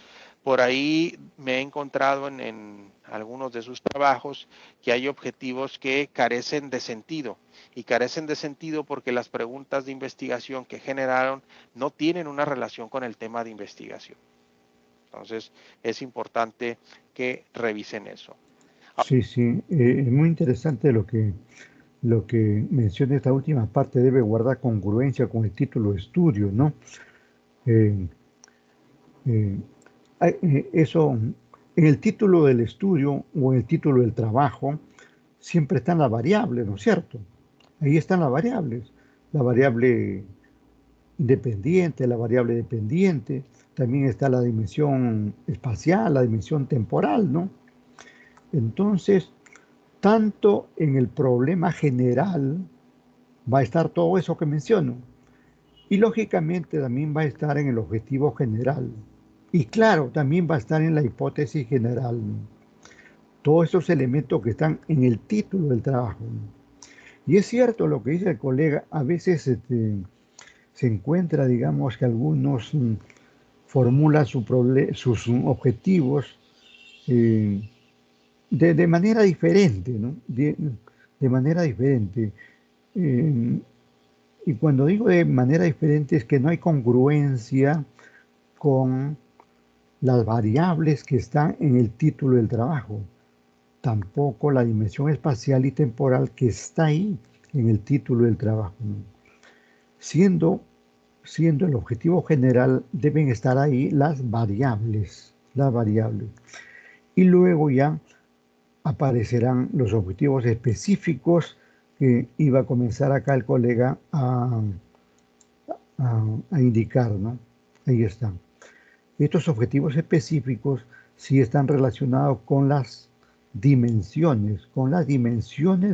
por ahí me he encontrado en algunos de sus trabajos que hay objetivos que carecen de sentido. Y carecen de sentido porque las preguntas de investigación que generaron no tienen una relación con el tema de investigación. Entonces, es importante que revisen eso. Sí, sí, es muy interesante lo que menciona esta última parte, debe guardar congruencia con el título de estudio, ¿no? Eh, eso, en el título del estudio o en el título del trabajo, siempre están las variables, ¿no es cierto? Ahí están las variables. La variable independiente, la variable dependiente, también está la dimensión espacial, la dimensión temporal, ¿no? Entonces, tanto en el problema general va a estar todo eso que menciono. Y lógicamente también va a estar en el objetivo general. Y claro, también va a estar en la hipótesis general. Todos esos elementos que están en el título del trabajo. Y es cierto lo que dice el colega, a veces se encuentra, digamos, que algunos formulan sus objetivos de manera diferente, ¿no? De manera diferente. Y cuando digo de manera diferente es que no hay congruencia con las variables que están en el título del trabajo, tampoco la dimensión espacial y temporal que está ahí en el título del trabajo. Siendo el objetivo general, deben estar ahí las variables. Y luego ya aparecerán los objetivos específicos que iba a comenzar acá el colega a indicar, ¿no? Ahí están. Estos objetivos específicos sí están relacionados con las dimensiones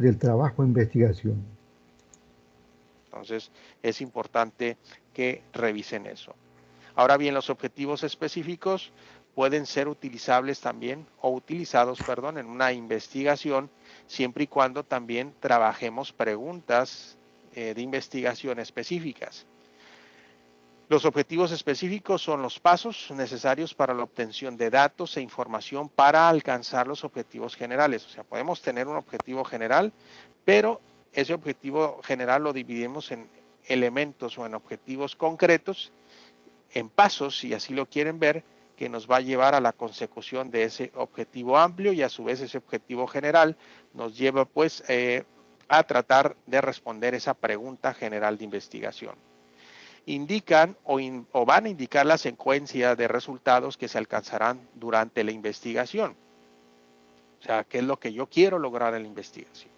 del trabajo de investigación. Entonces, es importante que revisen eso. Ahora bien, los objetivos específicos pueden ser utilizables también o utilizados, perdón, en una investigación siempre y cuando también trabajemos preguntas de investigación específicas. Los objetivos específicos son los pasos necesarios para la obtención de datos e información para alcanzar los objetivos generales. O sea, podemos tener un objetivo general, pero ese objetivo general lo dividimos en elementos o en objetivos concretos, en pasos, si así lo quieren ver, que nos va a llevar a la consecución de ese objetivo amplio y a su vez ese objetivo general nos lleva pues a tratar de responder esa pregunta general de investigación. Indican o van a indicar la secuencia de resultados que se alcanzarán durante la investigación. O sea, ¿qué es lo que yo quiero lograr en la investigación?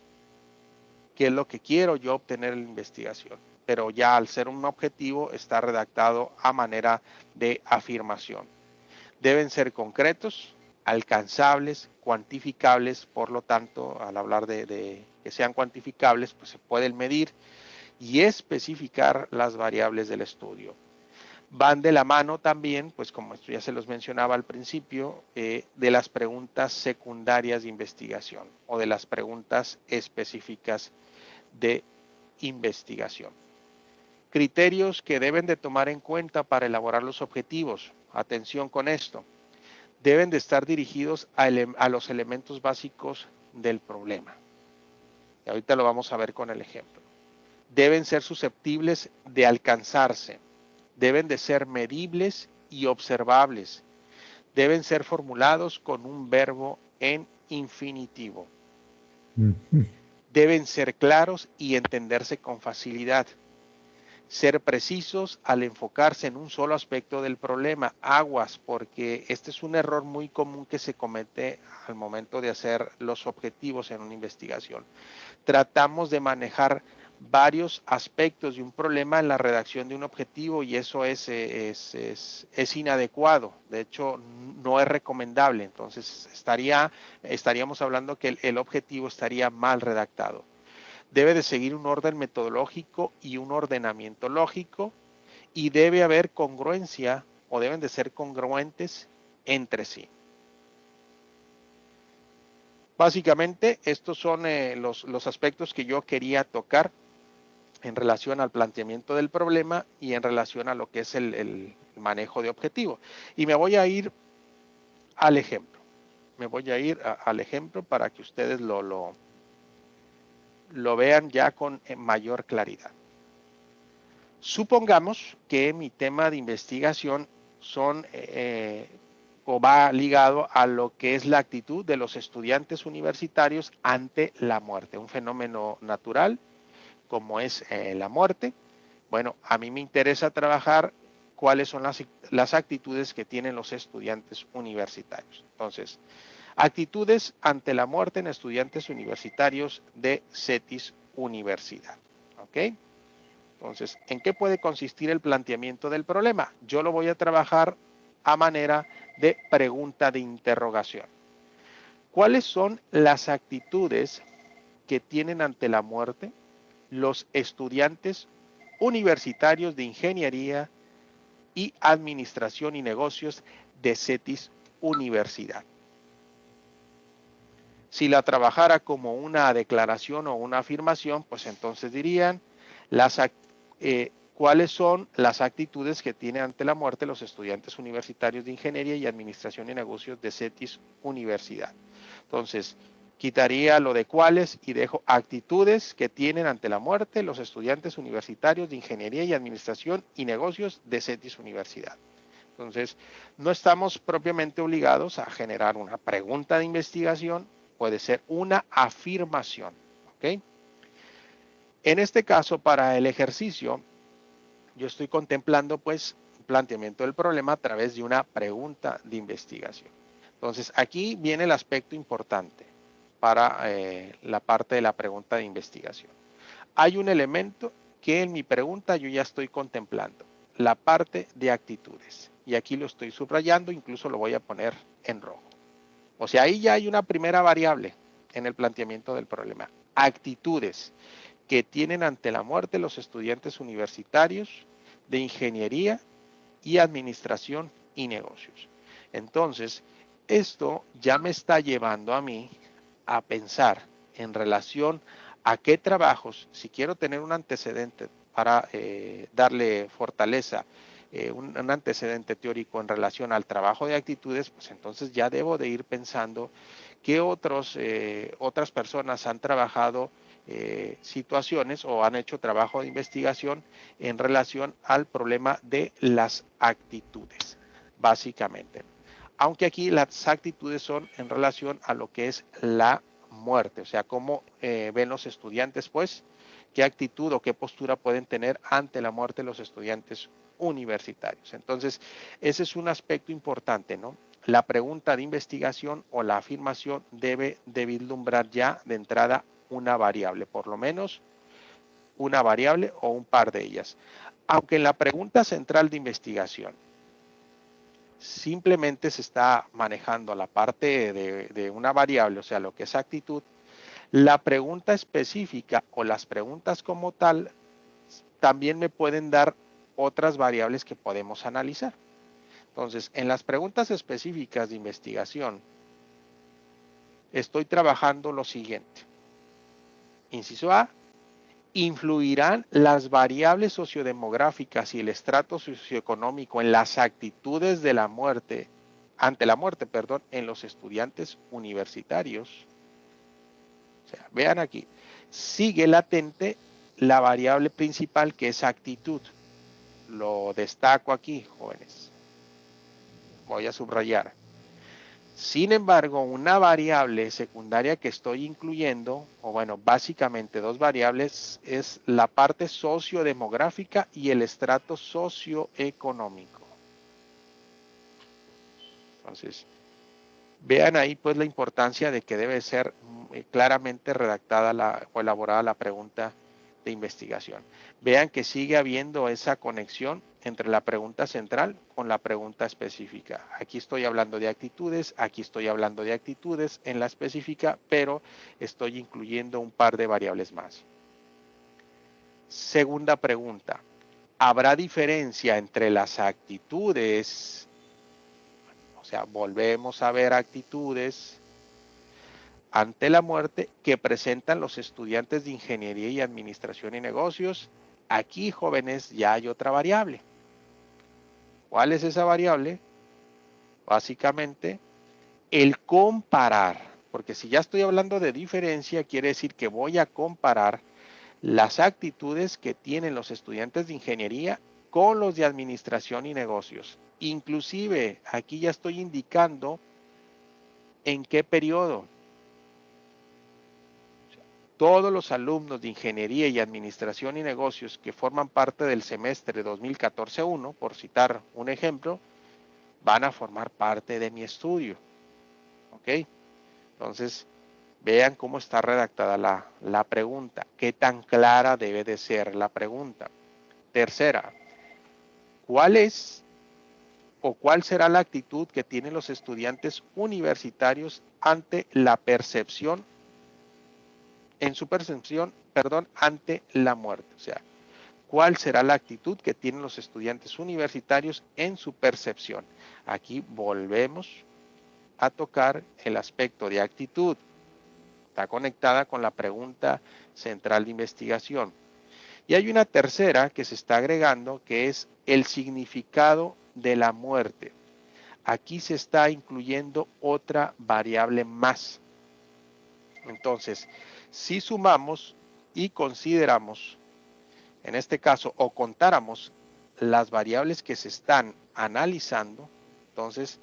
¿Qué es lo que quiero yo obtener en la investigación? Pero ya al ser un objetivo está redactado a manera de afirmación. Deben ser concretos, alcanzables, cuantificables, por lo tanto, al hablar de que sean cuantificables, pues se pueden medir y especificar las variables del estudio. Van de la mano también, pues como esto ya se los mencionaba al principio, de las preguntas secundarias de investigación o de las preguntas específicas de investigación. Criterios que deben de tomar en cuenta para elaborar los objetivos. Atención con esto. Deben de estar dirigidos a los elementos básicos del problema. Y ahorita lo vamos a ver con el ejemplo. Deben ser susceptibles de alcanzarse. Deben de ser medibles y observables. Deben ser formulados con un verbo en infinitivo. Deben ser claros y entenderse con facilidad. Ser precisos al enfocarse en un solo aspecto del problema. Aguas, porque este es un error muy común que se comete al momento de hacer los objetivos en una investigación. Tratamos de manejar varios aspectos de un problema en la redacción de un objetivo y eso es inadecuado. De hecho, no es recomendable. Entonces, estaríamos hablando que el objetivo estaría mal redactado. Debe de seguir un orden metodológico y un ordenamiento lógico y debe haber congruencia o deben de ser congruentes entre sí. Básicamente, estos son los aspectos que yo quería tocar en relación al planteamiento del problema y en relación a lo que es el manejo de objetivo. Y me voy a ir al ejemplo. Al ejemplo para que ustedes lo vean ya con mayor claridad. Supongamos que mi tema de investigación va ligado a lo que es la actitud de los estudiantes universitarios ante la muerte, un fenómeno natural como es la muerte. Bueno, a mí me interesa trabajar cuáles son las actitudes que tienen los estudiantes universitarios. Entonces, actitudes ante la muerte en estudiantes universitarios de CETIS Universidad. ¿Ok? Entonces, ¿en qué puede consistir el planteamiento del problema? Yo lo voy a trabajar a manera de pregunta de interrogación. ¿Cuáles son las actitudes que tienen ante la muerte los estudiantes universitarios de Ingeniería y Administración y Negocios de CETIS Universidad? Si la trabajara como una declaración o una afirmación, pues entonces dirían cuáles son las actitudes que tienen ante la muerte los estudiantes universitarios de Ingeniería y Administración y Negocios de CETIS Universidad. Entonces, Quitaría lo de cuáles y dejo actitudes que tienen ante la muerte los estudiantes universitarios de Ingeniería y Administración y Negocios de CETIS Universidad. Entonces, no estamos propiamente obligados a generar una pregunta de investigación, puede ser una afirmación, ¿ok? En este caso, para el ejercicio, yo estoy contemplando pues un planteamiento del problema a través de una pregunta de investigación. Entonces, aquí viene el aspecto importante para la parte de la pregunta de investigación. Hay un elemento que en mi pregunta yo ya estoy contemplando, la parte de actitudes. Y aquí lo estoy subrayando, incluso lo voy a poner en rojo. O sea, ahí ya hay una primera variable en el planteamiento del problema. Actitudes que tienen ante la muerte los estudiantes universitarios de Ingeniería y Administración y Negocios. Entonces, esto ya me está llevando a mí a pensar en relación a qué trabajos, si quiero tener un antecedente para darle fortaleza, un antecedente teórico en relación al trabajo de actitudes, pues entonces ya debo de ir pensando qué otras personas han trabajado situaciones o han hecho trabajo de investigación en relación al problema de las actitudes, básicamente. Aunque aquí las actitudes son en relación a lo que es la muerte, o sea, cómo ven los estudiantes, pues, qué actitud o qué postura pueden tener ante la muerte los estudiantes universitarios. Entonces, ese es un aspecto importante, ¿no? La pregunta de investigación o la afirmación debe de vislumbrar ya de entrada una variable, por lo menos una variable o un par de ellas. Aunque en la pregunta central de investigación simplemente se está manejando la parte de una variable, o sea, lo que es actitud, la pregunta específica o las preguntas como tal también me pueden dar otras variables que podemos analizar. Entonces, en las preguntas específicas de investigación, estoy trabajando lo siguiente. Inciso A, ¿influirán las variables sociodemográficas y el estrato socioeconómico en las actitudes de la muerte, ante la muerte, perdón, en los estudiantes universitarios? O sea, vean aquí, sigue latente la variable principal que es actitud. Lo destaco aquí, jóvenes. Voy a subrayar. Sin embargo, una variable secundaria que estoy incluyendo, o bueno, básicamente dos variables, es la parte sociodemográfica y el estrato socioeconómico. Entonces, vean ahí pues la importancia de que debe ser claramente redactada o elaborada la pregunta de investigación. Vean que sigue habiendo esa conexión entre la pregunta central con la pregunta específica. Aquí estoy hablando de actitudes, aquí estoy hablando de actitudes en la específica, pero estoy incluyendo un par de variables más. Segunda pregunta, ¿habrá diferencia entre las actitudes? O sea, volvemos a ver actitudes ante la muerte que presentan los estudiantes de Ingeniería y Administración y Negocios. Aquí, jóvenes, ya hay otra variable. ¿Cuál es esa variable? Básicamente, el comparar, porque si ya estoy hablando de diferencia, quiere decir que voy a comparar las actitudes que tienen los estudiantes de Ingeniería con los de Administración y Negocios. Inclusive, aquí ya estoy indicando en qué periodo. Todos los alumnos de Ingeniería y Administración y Negocios que forman parte del semestre 2014-1, por citar un ejemplo, van a formar parte de mi estudio. ¿Ok? Entonces, vean cómo está redactada la pregunta. ¿Qué tan clara debe de ser la pregunta? Tercera, ¿cuál es o cuál será la actitud que tienen los estudiantes universitarios ante la percepción, en su percepción, perdón, ante la muerte? O sea, ¿cuál será la actitud que tienen los estudiantes universitarios en su percepción? Aquí volvemos a tocar el aspecto de actitud. Está conectada con la pregunta central de investigación. Y hay una tercera que se está agregando, que es el significado de la muerte. Aquí se está incluyendo otra variable más. Entonces, si sumamos y consideramos, en este caso, o contáramos las variables que se están analizando, entonces,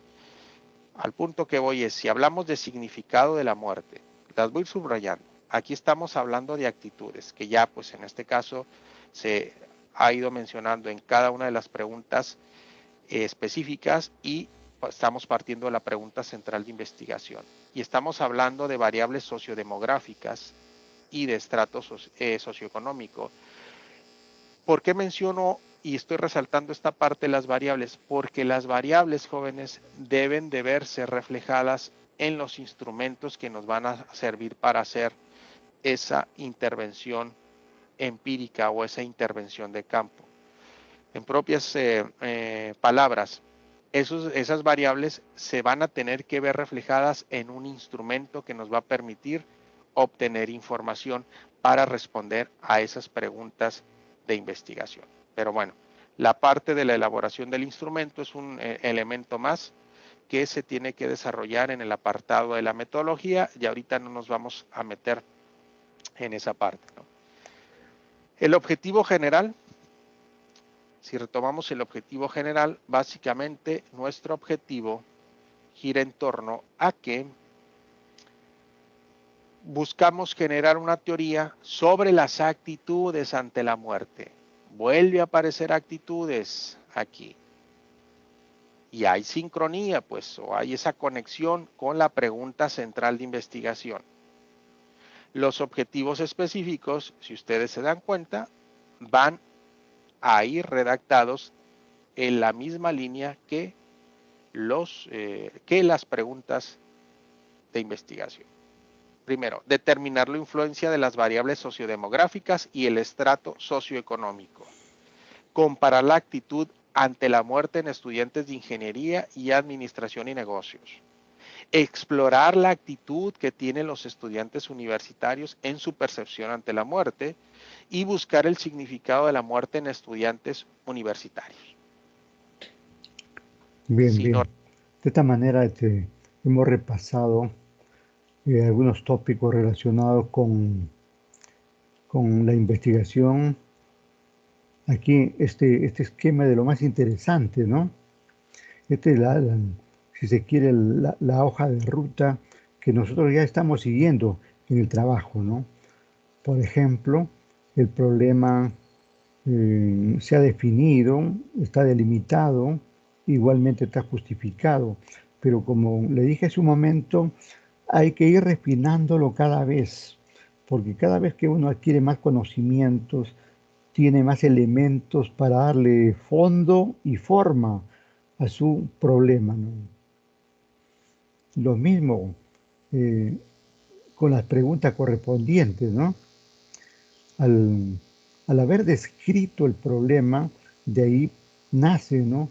al punto que voy es, si hablamos de significado de la muerte, las voy subrayando. Aquí estamos hablando de actitudes, que ya pues en este caso se ha ido mencionando en cada una de las preguntas específicas y estamos partiendo de la pregunta central de investigación. Y estamos hablando de variables sociodemográficas y de estrato socioeconómico. ¿Por qué menciono y estoy resaltando esta parte de las variables? Porque las variables, jóvenes, deben de verse reflejadas en los instrumentos que nos van a servir para hacer esa intervención empírica o esa intervención de campo. En propias palabras, esas variables se van a tener que ver reflejadas en un instrumento que nos va a permitir obtener información para responder a esas preguntas de investigación. Pero bueno, la parte de la elaboración del instrumento es un elemento más que se tiene que desarrollar en el apartado de la metodología y ahorita no nos vamos a meter en esa parte, ¿no? El objetivo general, si retomamos el objetivo general, básicamente nuestro objetivo gira en torno a que buscamos generar una teoría sobre las actitudes ante la muerte. Vuelve a aparecer actitudes aquí. Y hay sincronía, pues, o hay esa conexión con la pregunta central de investigación. Los objetivos específicos, si ustedes se dan cuenta, van a ir redactados en la misma línea que las preguntas de investigación. Primero, determinar la influencia de las variables sociodemográficas y el estrato socioeconómico. Comparar la actitud ante la muerte en estudiantes de ingeniería y administración y negocios. Explorar la actitud que tienen los estudiantes universitarios en su percepción ante la muerte y buscar el significado de la muerte en estudiantes universitarios. Bien, bien. De esta manera hemos repasado algunos tópicos relacionados con la investigación. Aquí este esquema de lo más interesante, ¿no? Esta es si se quiere, la hoja de ruta que nosotros ya estamos siguiendo en el trabajo, ¿no? Por ejemplo, el problema se ha definido, está delimitado, igualmente está justificado, pero como le dije hace un momento, hay que ir refinándolo cada vez, porque cada vez que uno adquiere más conocimientos, tiene más elementos para darle fondo y forma a su problema, ¿no? Lo mismo con las preguntas correspondientes, ¿no? Al haber descrito el problema, de ahí nace, ¿no?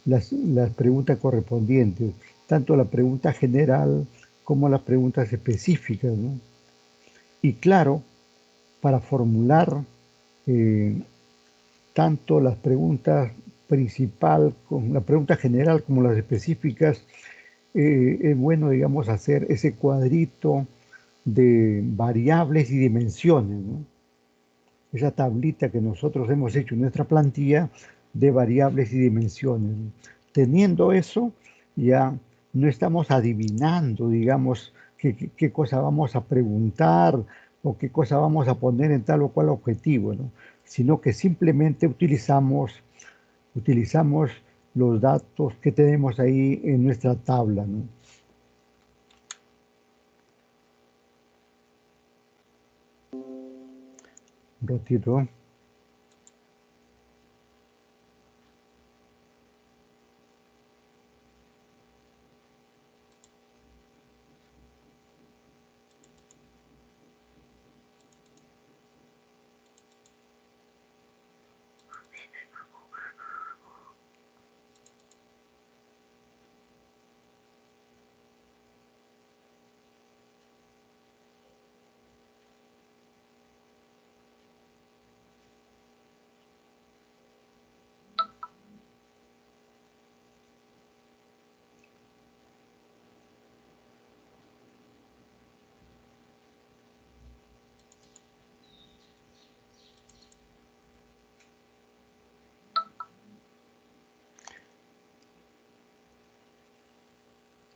Las preguntas correspondientes, tanto la pregunta general como las preguntas específicas, ¿no? Y claro, para formular tanto las preguntas principal, con la pregunta general como las específicas, es bueno, digamos, hacer ese cuadrito de variables y dimensiones, ¿no? Esa tablita que nosotros hemos hecho en nuestra plantilla de variables y dimensiones. Teniendo eso, ya no estamos adivinando, digamos, qué cosa vamos a preguntar o qué cosa vamos a poner en tal o cual objetivo, ¿no? Sino que simplemente utilizamos los datos que tenemos ahí en nuestra tabla, ¿no? Un ratito.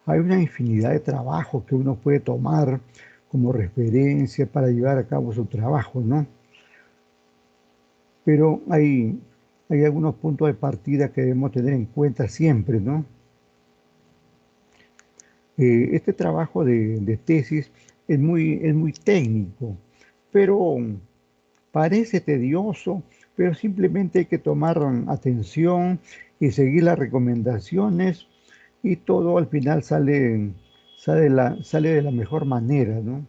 hay una infinidad de trabajos que uno puede tomar como referencia para llevar a cabo su trabajo, ¿no? Pero hay algunos puntos de partida que debemos tener en cuenta siempre, ¿no? Este trabajo de tesis es muy técnico, pero parece tedioso, pero simplemente hay que tomar atención y seguir las recomendaciones y todo al final sale de la mejor manera, ¿no?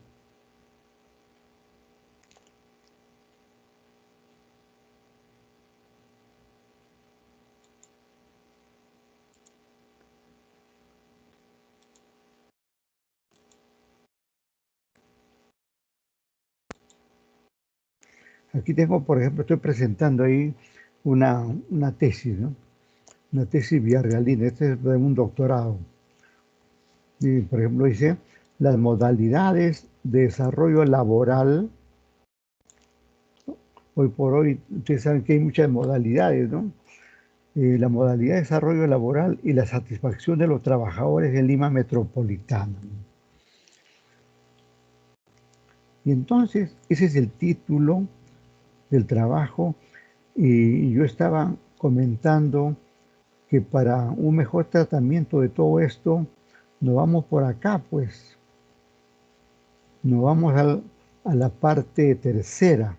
Aquí tengo, por ejemplo, estoy presentando ahí una tesis, ¿no? Una tesis Villarrealina, este es de un doctorado. Y, por ejemplo, dice las modalidades de desarrollo laboral. Hoy por hoy, ustedes saben que hay muchas modalidades, ¿no? La modalidad de desarrollo laboral y la satisfacción de los trabajadores en Lima Metropolitana. Y entonces, ese es el título del trabajo y yo estaba comentando que para un mejor tratamiento de todo esto, nos vamos por acá, pues, nos vamos a la parte tercera.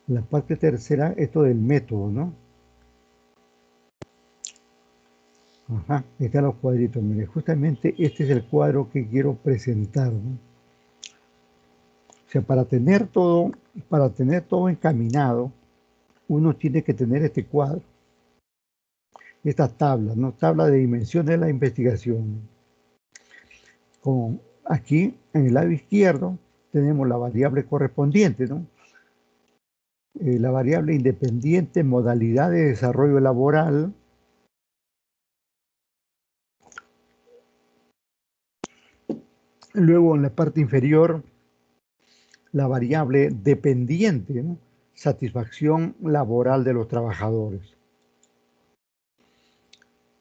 La parte tercera, esto del método, ¿no? Ajá, están los cuadritos. Mire, justamente este es el cuadro que quiero presentar, ¿no? O sea, para tener todo encaminado, uno tiene que tener este cuadro, esta tabla, ¿no? Tabla de dimensiones de la investigación. Con aquí, en el lado izquierdo, tenemos la variable correspondiente, ¿no? La variable independiente, modalidad de desarrollo laboral. Luego, en la parte inferior, la variable dependiente, ¿no? Satisfacción laboral de los trabajadores.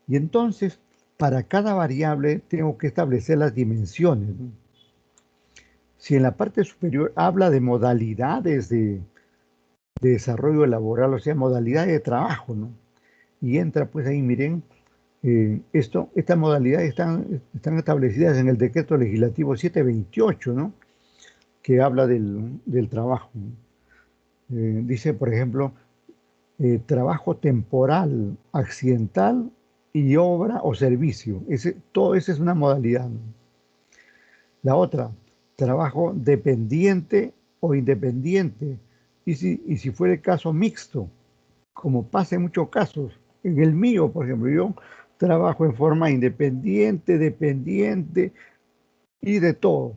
Y entonces, para cada variable tengo que establecer las dimensiones, ¿no? Si en la parte superior habla de modalidades de desarrollo laboral, o sea, modalidades de trabajo, ¿no? Y entra pues ahí, miren, estas modalidades están establecidas en el decreto legislativo 728, ¿no? Que habla del trabajo. Dice, por ejemplo, trabajo temporal, accidental y obra o servicio. Todo eso es una modalidad, ¿no? La otra, trabajo dependiente o independiente. Y si fuera el caso mixto, como pasa en muchos casos. En el mío, por ejemplo, yo trabajo en forma independiente, dependiente y de todo.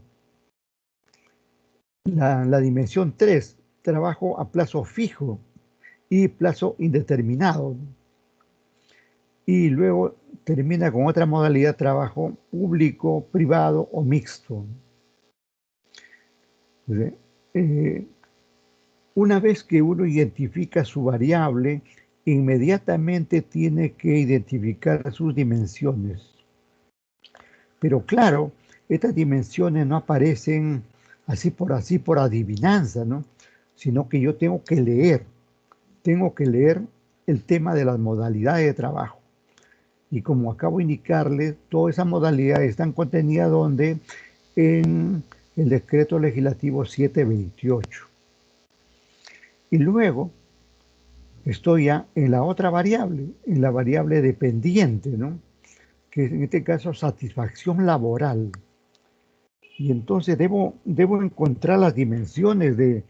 La dimensión 3, trabajo a plazo fijo y plazo indeterminado. Y luego termina con otra modalidad, trabajo público, privado o mixto. Una vez que uno identifica su variable, inmediatamente tiene que identificar sus dimensiones. Pero claro, estas dimensiones no aparecen así por adivinanza, ¿no? Sino que yo tengo que leer el tema de las modalidades de trabajo. Y como acabo de indicarles, todas esas modalidades están contenidas donde en el decreto legislativo 728. Y luego estoy ya en la otra variable, en la variable dependiente, ¿no? Que es en este caso satisfacción laboral. Y entonces debo encontrar las dimensiones de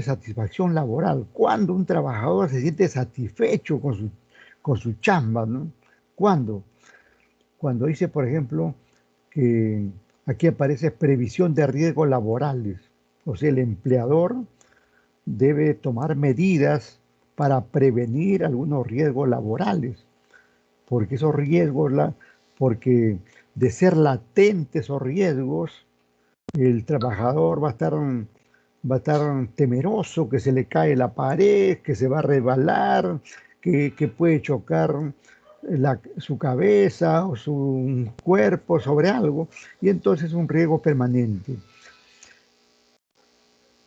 satisfacción laboral. Cuando un trabajador se siente satisfecho con su chamba, ¿no? ¿Cuándo? Cuando dice, por ejemplo, que aquí aparece previsión de riesgos laborales. O sea, el empleador debe tomar medidas para prevenir algunos riesgos laborales, porque esos riesgos, porque de ser latentes esos riesgos, el trabajador va a estar temeroso que se le cae la pared, que se va a resbalar, que puede chocar su cabeza o su cuerpo sobre algo, y entonces un riesgo permanente.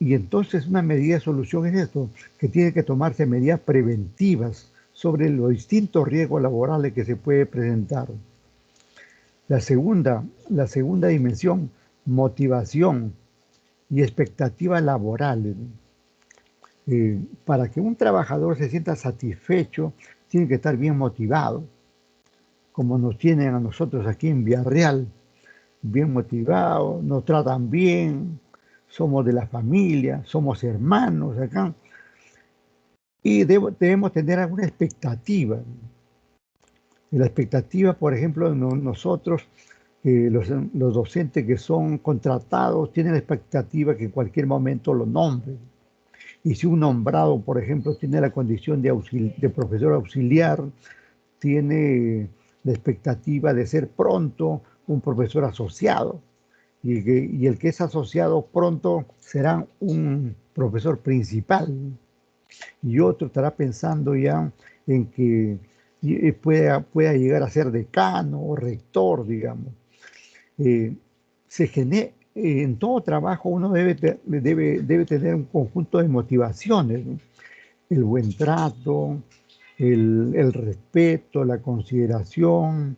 Y entonces una medida de solución es esto, que tiene que tomarse medidas preventivas sobre los distintos riesgos laborales que se puede presentar. La segunda dimensión, motivación y expectativas laborales. Para que un trabajador se sienta satisfecho, tiene que estar bien motivado, como nos tienen a nosotros aquí en Villarreal, bien motivados, nos tratan bien, somos de la familia, somos hermanos acá, y debemos tener alguna expectativa. La expectativa, por ejemplo, nosotros, los docentes que son contratados, tienen la expectativa que en cualquier momento lo nombren. Y si un nombrado, por ejemplo, tiene la condición de profesor auxiliar, tiene la expectativa de ser pronto un profesor asociado. Y el que es asociado pronto será un profesor principal. Y otro estará pensando ya en que pueda llegar a ser decano o rector, digamos. En todo trabajo uno debe tener un conjunto de motivaciones, ¿no? El buen trato, el respeto, la consideración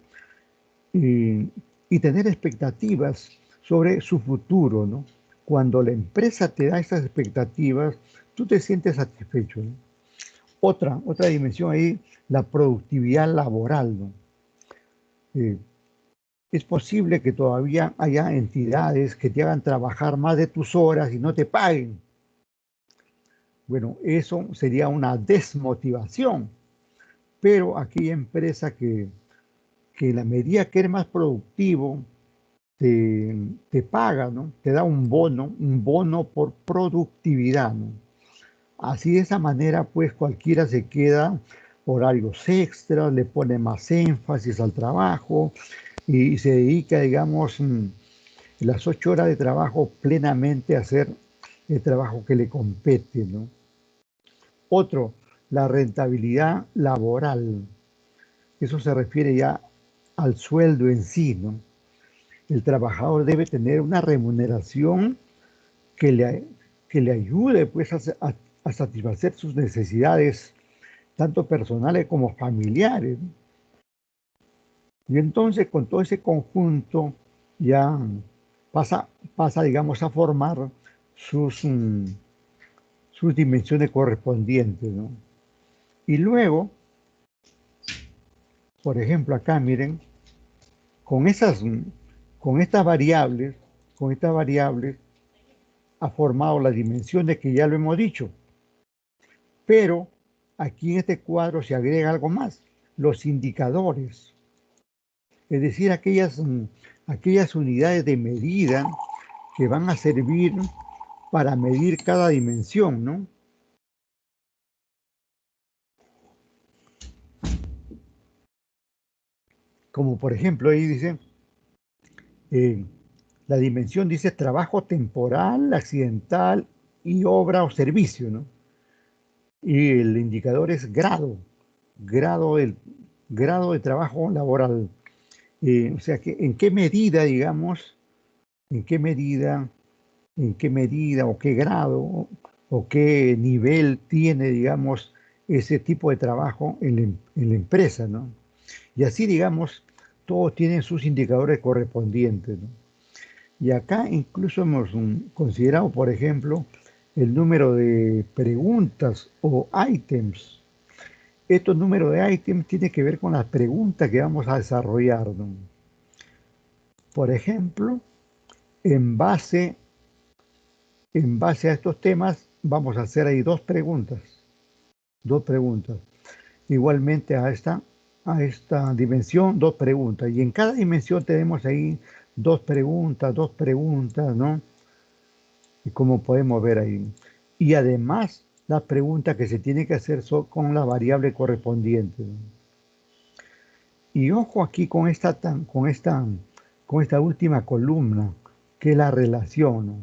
y tener expectativas sobre su futuro, ¿no? Cuando la empresa te da esas expectativas, tú te sientes satisfecho, ¿no? Otra dimensión ahí, la productividad laboral, ¿no? Es posible que todavía haya entidades que te hagan trabajar más de tus horas y no te paguen. Bueno, eso sería una desmotivación, pero aquella empresa que en la medida que eres más productivo, te paga, ¿no? Te da un bono por productividad, ¿no? Así de esa manera, pues cualquiera se queda horarios extras, le pone más énfasis al trabajo y se dedica, digamos, las 8 horas de trabajo plenamente a hacer el trabajo que le compete, ¿no? Otro, la rentabilidad laboral. Eso se refiere ya al sueldo en sí, ¿no? El trabajador debe tener una remuneración que le ayude pues, a satisfacer sus necesidades, tanto personales como familiares. Y entonces con todo ese conjunto ya pasa digamos, a formar sus dimensiones correspondientes, ¿no? Y luego, por ejemplo, acá miren, con con estas variables, con estas variables ha formado las dimensiones que ya lo hemos dicho. Pero aquí en este cuadro se agrega algo más, los indicadores. Es decir, aquellas unidades de medida que van a servir para medir cada dimensión, ¿no? Como por ejemplo ahí dice, la dimensión dice trabajo temporal, accidental y obra o servicio, ¿no? Y el indicador es grado de trabajo laboral. O sea, que en qué medida, digamos, en qué medida o qué grado o qué nivel tiene, digamos, ese tipo de trabajo en la empresa, ¿no? Y así, digamos, todos tienen sus indicadores correspondientes, ¿no? Y acá incluso hemos considerado, por ejemplo, el número de preguntas o ítems. Estos números de ítems tienen que ver con las preguntas que vamos a desarrollar, ¿no? Por ejemplo, en base a estos temas, vamos a hacer ahí dos preguntas. Igualmente a esta dimensión, dos preguntas. Y en cada dimensión tenemos ahí dos preguntas, ¿no? Y como podemos ver ahí. Y además, las preguntas que se tienen que hacer son con la variable correspondiente, ¿no? Y ojo aquí con esta última columna, que es la relación, ¿no?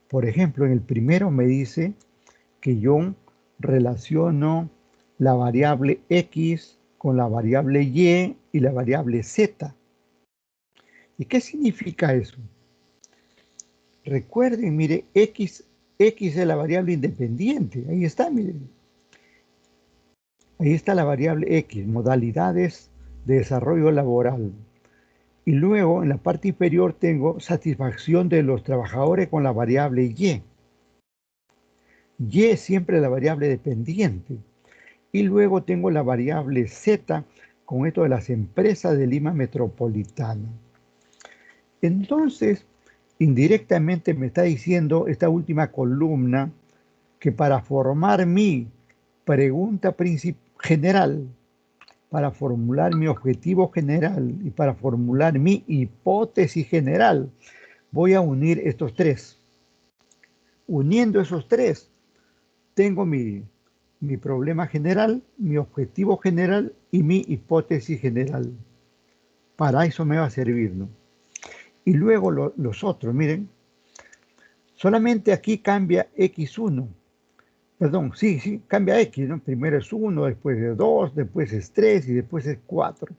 Por ejemplo, en el primero me dice que yo relaciono la variable X con la variable y la variable z. ¿Y qué significa eso? Recuerden, mire, x es la variable independiente. Ahí está, miren. Ahí está la variable x, modalidades de desarrollo laboral. Y luego, en la parte inferior, tengo satisfacción de los trabajadores con la variable y. Y es siempre la variable dependiente. Y luego tengo la variable z con esto de las empresas de Lima Metropolitana. Entonces, indirectamente me está diciendo esta última columna que para formar mi pregunta general, para formular mi objetivo general y para formular mi hipótesis general, voy a unir estos tres. Uniendo esos tres, tengo mi problema general, mi objetivo general y mi hipótesis general. Para eso me va a servir, ¿no? Y luego los otros, miren, solamente aquí cambia x1. Perdón, sí, cambia x, ¿no? Primero es 1, después es 2, después es 3 y después es 4.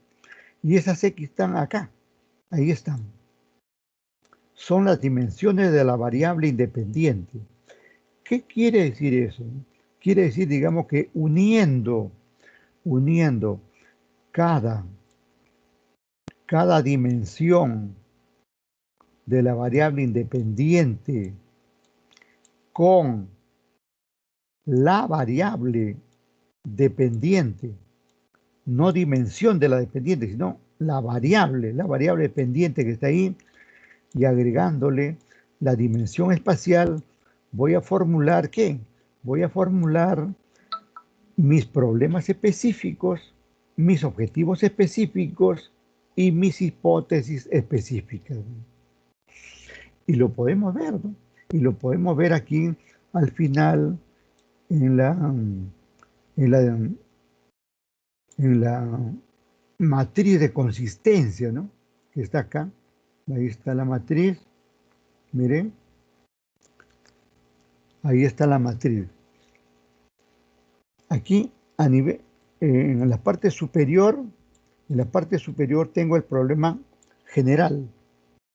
Y esas x están acá, ahí están. Son las dimensiones de la variable independiente. ¿Qué quiere decir eso? Quiere decir, digamos, que uniendo cada dimensión de la variable independiente con la variable dependiente, no dimensión de la dependiente, sino la variable dependiente que está ahí, y agregándole la dimensión espacial, voy a formular ¿qué? Voy a formular mis problemas específicos, mis objetivos específicos y mis hipótesis específicas. Y lo podemos ver, ¿no? Y lo podemos ver aquí al final en la matriz de consistencia, ¿no? Que está acá. Ahí está la matriz. Miren. Ahí está la matriz. Aquí a nivel, en la parte superior tengo el problema general.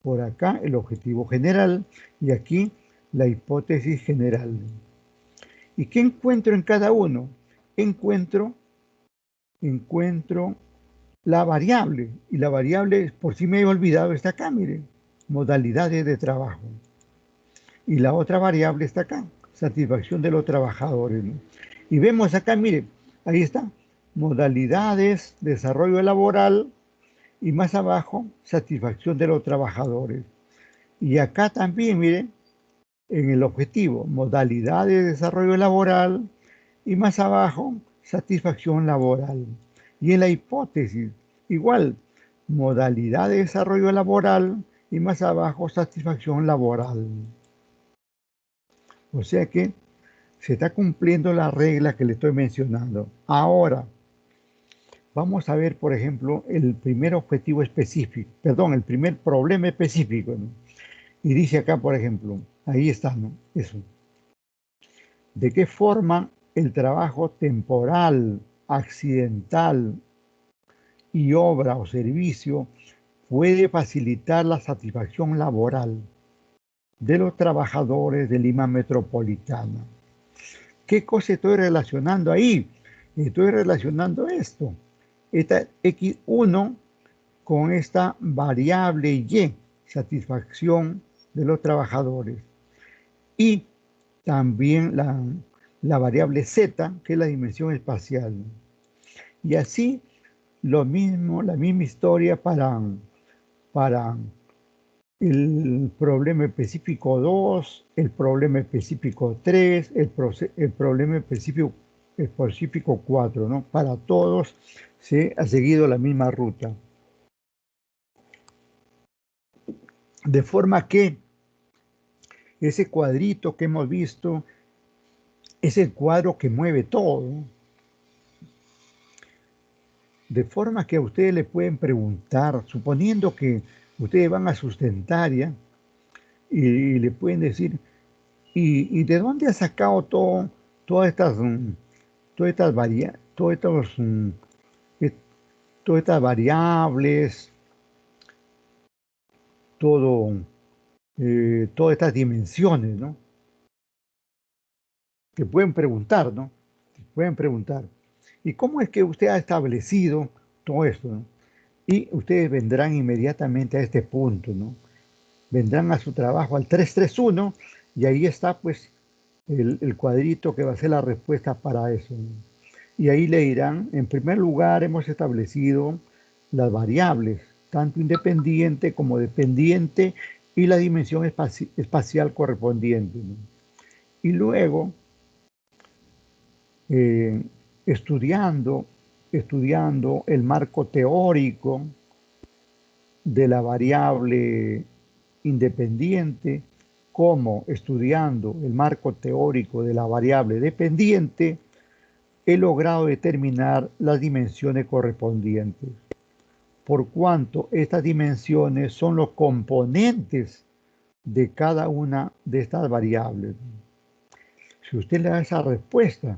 Por acá el objetivo general y aquí la hipótesis general. ¿Y qué encuentro en cada uno? Encuentro la variable, y la variable, por si me he olvidado, está acá, miren, modalidades de trabajo. Y la otra variable está acá, satisfacción de los trabajadores, ¿no? Y vemos acá, miren, ahí está, modalidades, desarrollo laboral, y más abajo, satisfacción de los trabajadores. Y acá también, miren, en el objetivo, modalidades de desarrollo laboral, y más abajo, satisfacción laboral. Y en la hipótesis, igual, modalidad de desarrollo laboral, y más abajo, satisfacción laboral. O sea que se está cumpliendo la regla que le estoy mencionando. Ahora, vamos a ver, por ejemplo, el primer objetivo específico, perdón, el primer problema específico, ¿no? Y dice acá, por ejemplo, ahí está, ¿no? Eso. ¿De qué forma el trabajo temporal, accidental y obra o servicio puede facilitar la satisfacción laboral de los trabajadores de Lima Metropolitana? ¿Qué cosa estoy relacionando ahí? Estoy relacionando esto, esta X1 con esta variable Y, satisfacción de los trabajadores. Y también la variable Z, que es la dimensión espacial. Y así lo mismo, la misma historia para el problema específico 2, el problema específico 3, el problema específico 4, ¿no? Para todos se ha seguido la misma ruta. De forma que ese cuadrito que hemos visto es el cuadro que mueve todo. De forma que a ustedes le pueden preguntar, suponiendo que ustedes van a sustentaria y le pueden decir, ¿y de dónde ha sacado todas estas todas estas variables, todas estas dimensiones, ¿no? Que pueden preguntar, ¿no? Pueden preguntar. ¿Y cómo es que usted ha establecido todo esto, ¿no? Y ustedes vendrán inmediatamente a este punto, ¿no? Vendrán a su trabajo al 331 y ahí está, pues, el cuadrito que va a ser la respuesta para eso, ¿no? Y ahí le dirán, en primer lugar, hemos establecido las variables, tanto independiente como dependiente, y la dimensión espacial correspondiente, ¿no? Y luego, eh, estudiando el marco teórico de la variable independiente, como estudiando el marco teórico de la variable dependiente, he logrado determinar las dimensiones correspondientes, por cuanto estas dimensiones son los componentes de cada una de estas variables. Si usted le da esa respuesta,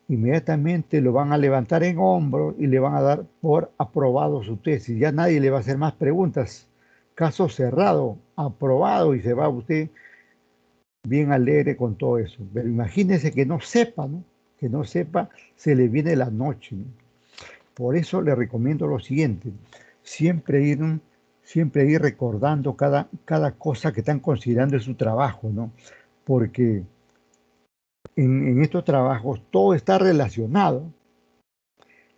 inmediatamente lo van a levantar en hombros y le van a dar por aprobado su tesis. Ya nadie le va a hacer más preguntas. Caso cerrado, aprobado, y se va usted bien alegre con todo eso. Pero imagínese que no sepa, ¿no? Que no sepa, se le viene la noche, ¿no? Por eso le recomiendo lo siguiente: siempre ir recordando cada cosa que están considerando en su trabajo, ¿no? Porque en estos trabajos todo está relacionado.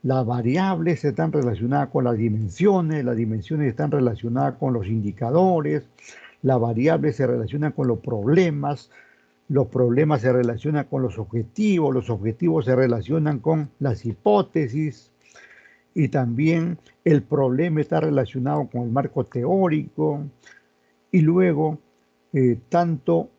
Las variables están relacionadas con las dimensiones están relacionadas con los indicadores, las variables se relacionan con los problemas se relacionan con los objetivos se relacionan con las hipótesis, y también el problema está relacionado con el marco teórico, y luego tanto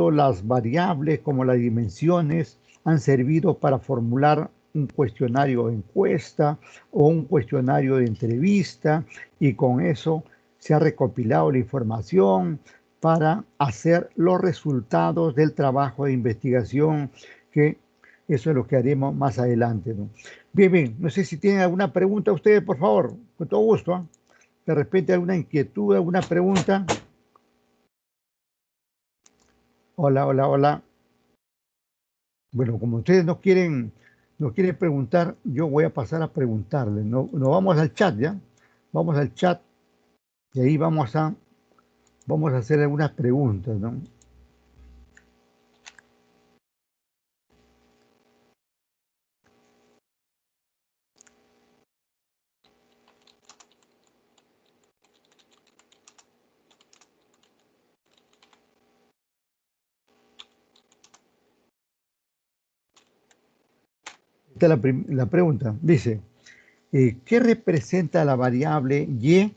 las variables como las dimensiones han servido para formular un cuestionario de encuesta o un cuestionario de entrevista, y con eso se ha recopilado la información para hacer los resultados del trabajo de investigación, que eso es lo que haremos más adelante, ¿no? Bien, no sé si tienen alguna pregunta ustedes, por favor, con todo gusto, ¿eh? De repente alguna inquietud, alguna pregunta. Hola. Bueno, como ustedes no quieren preguntar, yo voy a pasar a preguntarles. No, nos vamos al chat, ¿ya? Vamos al chat y ahí vamos a hacer algunas preguntas, ¿no? Esta es la pregunta. Dice, ¿qué representa la variable Y?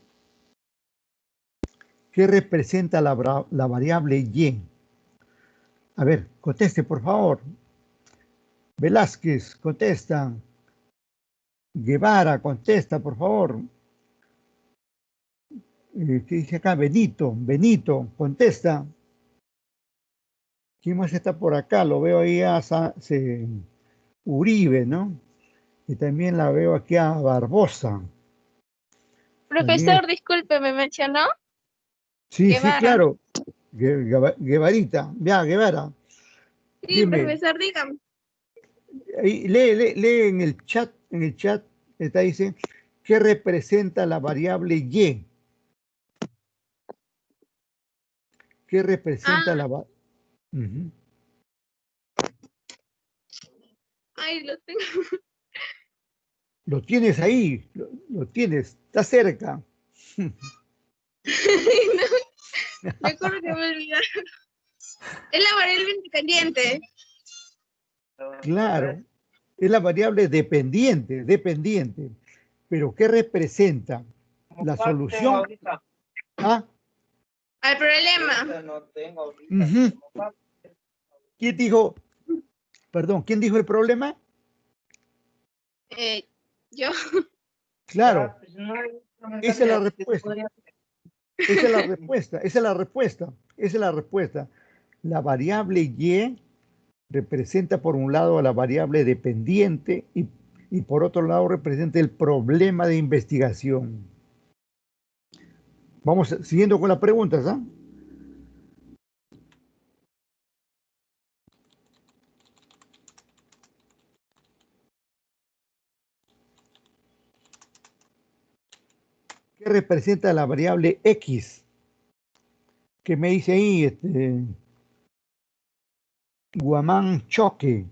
¿Qué representa la variable Y? A ver, conteste, por favor. Velázquez, contesta. Guevara, contesta, por favor. ¿Qué dice acá? Benito, contesta. ¿Quién más está por acá? Lo veo ahí a Uribe, ¿no? Y también la veo aquí a Barbosa. También, Profesor, disculpe, ¿me mencionó? sí, Guevara. claro. Guevarita, ya, Guevara. Sí, Dime, profesor, dígame. ahí, lee en el chat, está dice, ¿qué representa la variable Y? ¿Qué representa Ah, la variable? ay, lo tengo. Lo tienes ahí, lo tienes, está cerca. No, mejor que me olvidaron. Es la variable independiente. Claro, es la variable dependiente. Pero ¿qué representa? La solución. ¿Ah? Al problema. ¿Quién dijo? Perdón, ¿quién dijo el problema? Yo. Claro, esa es la respuesta. Esa es la respuesta. La variable Y representa por un lado a la variable dependiente y y por otro lado representa el problema de investigación. Vamos siguiendo con las preguntas, ¿ah? ¿Qué representa la variable X? ¿Qué me dice ahí, Guamán Choque?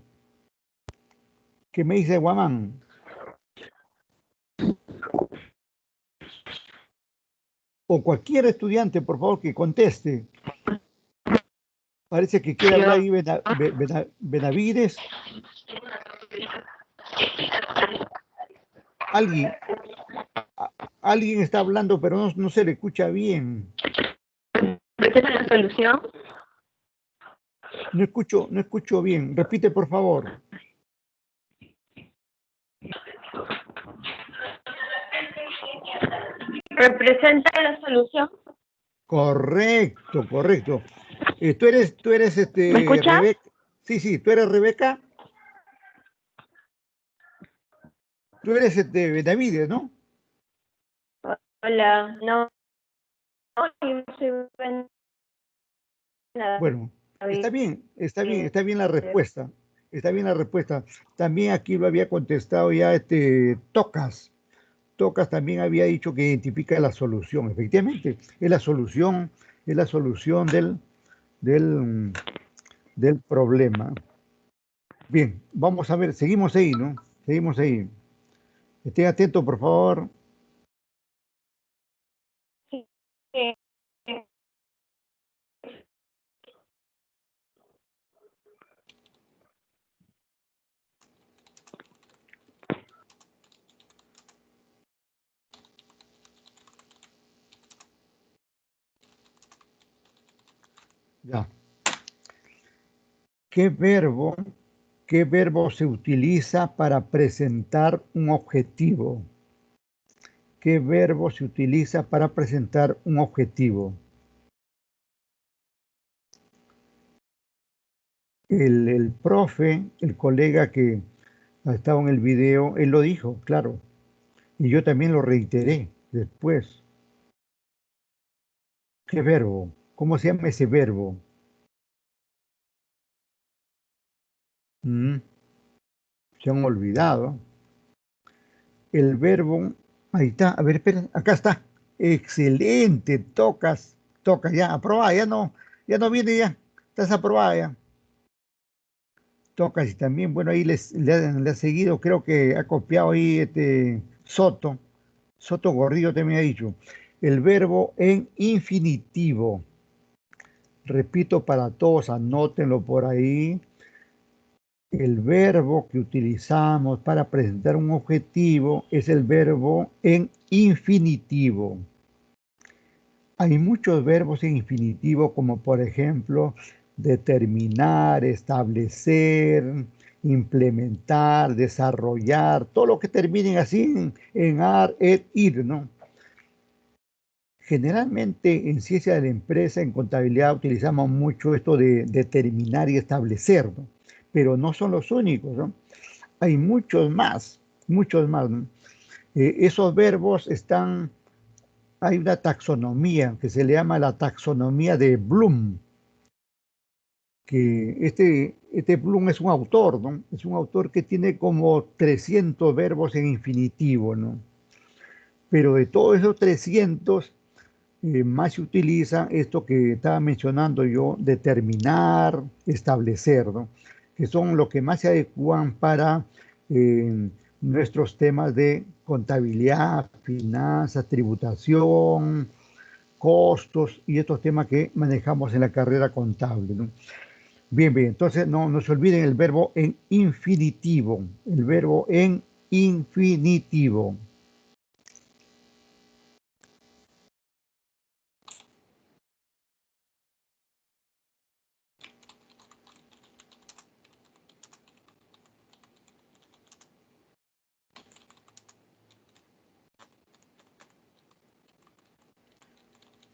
¿Qué me dice Guamán? O cualquier estudiante, por favor, que conteste. Parece que quiere hablar ahí Benavides. Alguien está hablando, pero no se le escucha bien. ¿Representa la solución? No escucho bien. Repite, por favor. ¿Representa la solución? Correcto. Tú eres ¿Me escuchas? Rebeca. Sí, tú eres Rebeca. Tú eres Benavides, ¿no? Hola, no soy nada. Bueno, está bien la respuesta. Está bien la respuesta. También aquí lo había contestado ya Tocas. Tocas también había dicho que identifica la solución. Efectivamente, es la solución del problema. Bien, vamos a ver, seguimos ahí, ¿no? Seguimos ahí. Estén atentos, por favor. Sí. Ya. ¿Qué verbo se utiliza para presentar un objetivo? ¿Qué verbo se utiliza para presentar un objetivo? El profe, el colega que ha estado en el video, él lo dijo, claro. Y yo también lo reiteré después. ¿Qué verbo? ¿Cómo se llama ese verbo? Se han olvidado. El verbo, ahí está, a ver, espera, acá está. Excelente, tocas, ya, aprobada, ya no viene ya, estás aprobada ya. Tocas y también, bueno, ahí le ha seguido, creo que ha copiado ahí Soto Gordillo también ha dicho. El verbo en infinitivo. Repito para todos, anótenlo por ahí. El verbo que utilizamos para presentar un objetivo es el verbo en infinitivo. Hay muchos verbos en infinitivo, como por ejemplo, determinar, establecer, implementar, desarrollar, todo lo que terminen así en ar, et, ir, ¿no? Generalmente en ciencia de la empresa, en contabilidad, utilizamos mucho esto de determinar y establecer, ¿no? Pero no son los únicos, ¿no? Hay muchos más, ¿no? Esos verbos hay una taxonomía que se le llama la taxonomía de Bloom, que este Bloom es un autor, ¿no? Es un autor que tiene como 300 verbos en infinitivo, ¿no? Pero de todos esos 300, más se utiliza esto que estaba mencionando yo, determinar, establecer, ¿no? Que son los que más se adecuan para nuestros temas de contabilidad, finanzas, tributación, costos y estos temas que manejamos en la carrera contable, ¿no? Bien, entonces no se olviden el verbo en infinitivo, el verbo en infinitivo.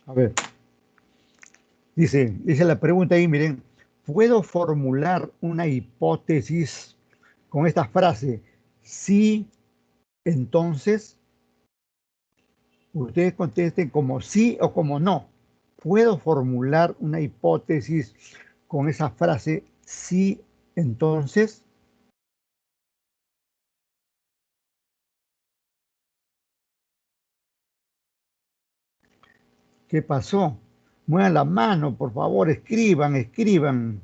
A ver, dice la pregunta ahí, miren, ¿puedo formular una hipótesis con esta frase? sí, entonces, ustedes contesten como sí o como no. ¿Puedo formular una hipótesis con esa frase sí, entonces? ¿Qué pasó? Muevan la mano, por favor, escriban, escriban.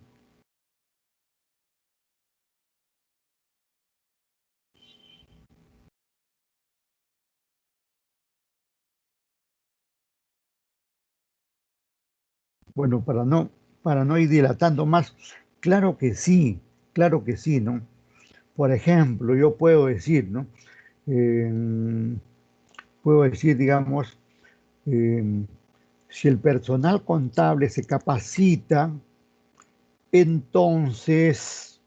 Bueno, para no ir dilatando más, claro que sí, ¿no? Por ejemplo, yo puedo decir, ¿no? Eh, Puedo decir, digamos, eh, si el personal contable se capacita, entonces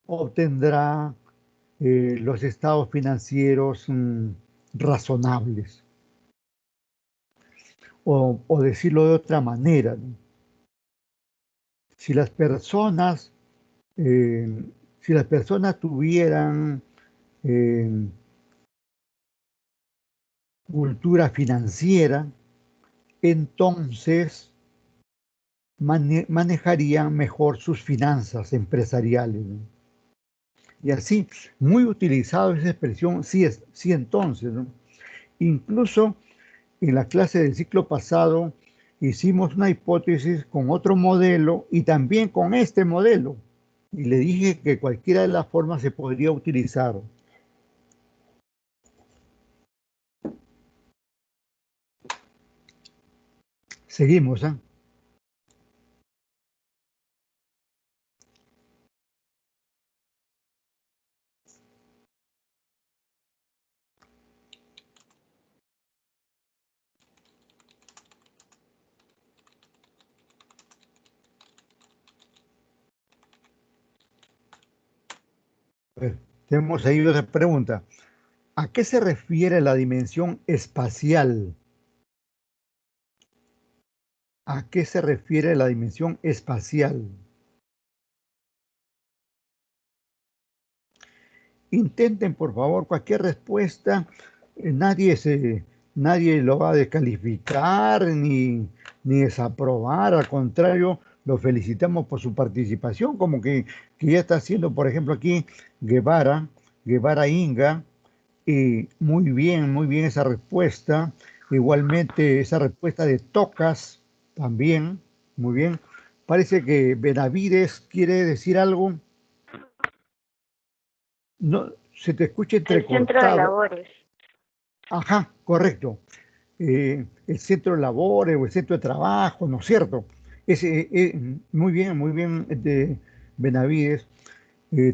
obtendrá los estados financieros razonables. O decirlo de otra manera, ¿no? Si las personas, eh, si las personas tuvieran eh, cultura financiera, entonces manejarían mejor sus finanzas empresariales, ¿no? Y así, muy utilizado esa expresión, sí, sí entonces, ¿no? Incluso en la clase del ciclo pasado hicimos una hipótesis con otro modelo y también con este modelo. Y le dije que cualquiera de las formas se podría utilizar. Seguimos, ¿eh? A ver, tenemos ahí otra pregunta. ¿A qué se refiere la dimensión espacial? ¿A qué se refiere la dimensión espacial? Intenten, por favor, cualquier respuesta. Nadie lo va a descalificar ni desaprobar. Al contrario, lo felicitamos por su participación, como que ya está haciendo, por ejemplo, aquí Guevara Inga. Y muy bien esa respuesta. Igualmente esa respuesta de Tocas, también, muy bien. Parece que Benavides quiere decir algo. No, se te escucha El centro de entrecortado. labores. Ajá, correcto. El centro de labores o el centro de trabajo, ¿no es cierto? Muy bien, de Benavides.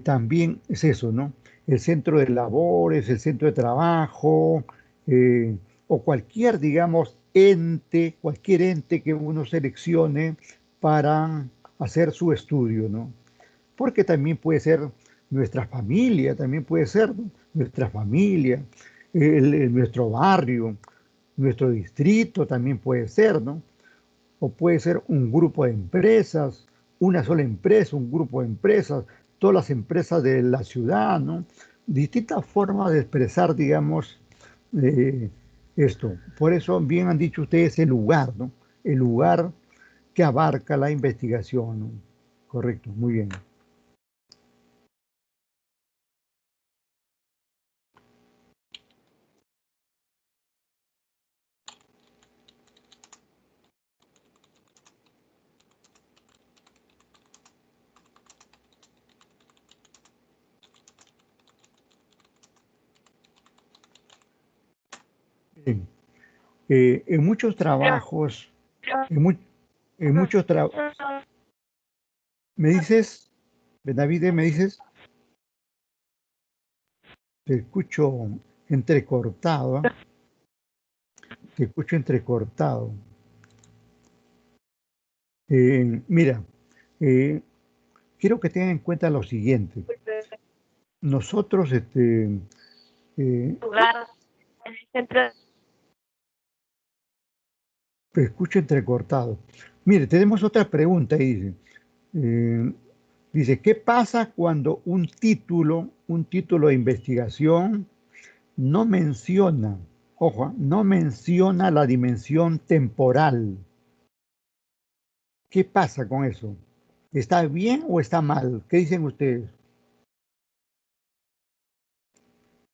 También es eso, ¿no? El centro de labores, el centro de trabajo, o cualquier, digamos, cualquier ente que uno seleccione para hacer su estudio, ¿no? Porque también puede ser nuestra familia, también puede ser, ¿no? Nuestra familia, nuestro barrio, nuestro distrito también puede ser, ¿no? O puede ser un grupo de empresas, una sola empresa, un grupo de empresas, todas las empresas de la ciudad, ¿no? Distintas formas de expresar, digamos, eh, esto. Por eso bien han dicho ustedes el lugar, ¿no? El lugar que abarca la investigación, ¿no? Correcto, muy bien. Bien. En muchos trabajos, en, mu- en muchos trabajos, ¿me dices, David, me dices? Te escucho entrecortado, ¿eh? Te escucho entrecortado. Mira, eh, quiero que tengan en cuenta lo siguiente. Nosotros, Lugar, el centro. te escucho entrecortado. Mire, tenemos otra pregunta y dice, dice, ¿qué pasa cuando un título un título de investigación no menciona, ojo, no menciona la dimensión temporal. ¿Qué pasa con eso? ¿Está bien o está mal? ¿Qué dicen ustedes?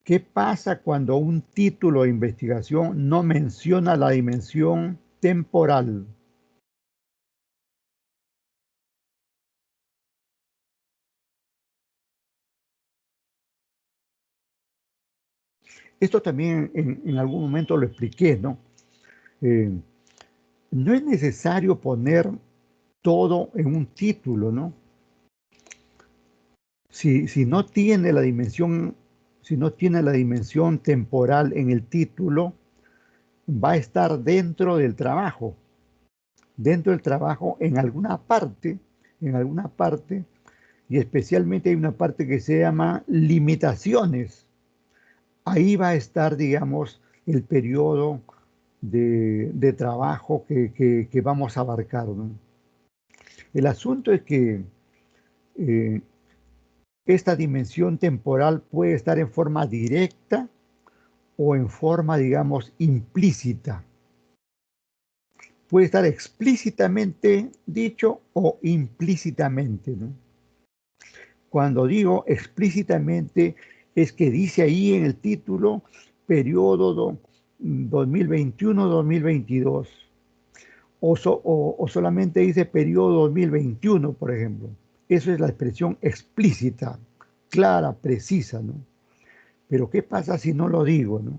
¿Qué pasa cuando un título de investigación no menciona la dimensión temporal? Esto también en algún momento lo expliqué, ¿no? No es necesario poner todo en un título, ¿no? Si no tiene la dimensión, si no tiene la dimensión temporal en el título, va a estar dentro del trabajo en alguna parte, y especialmente hay una parte que se llama limitaciones. Ahí va a estar, digamos, el periodo de trabajo que vamos a abarcar, ¿no? El asunto es que eh, esta dimensión temporal puede estar en forma directa o en forma, digamos, implícita. Puede estar explícitamente dicho o implícitamente, ¿no? Cuando digo explícitamente, es que dice ahí en el título periodo 2021-2022, o solamente dice periodo 2021, por ejemplo. Eso es la expresión explícita, clara, precisa, ¿no? Pero ¿qué pasa si no lo digo, no?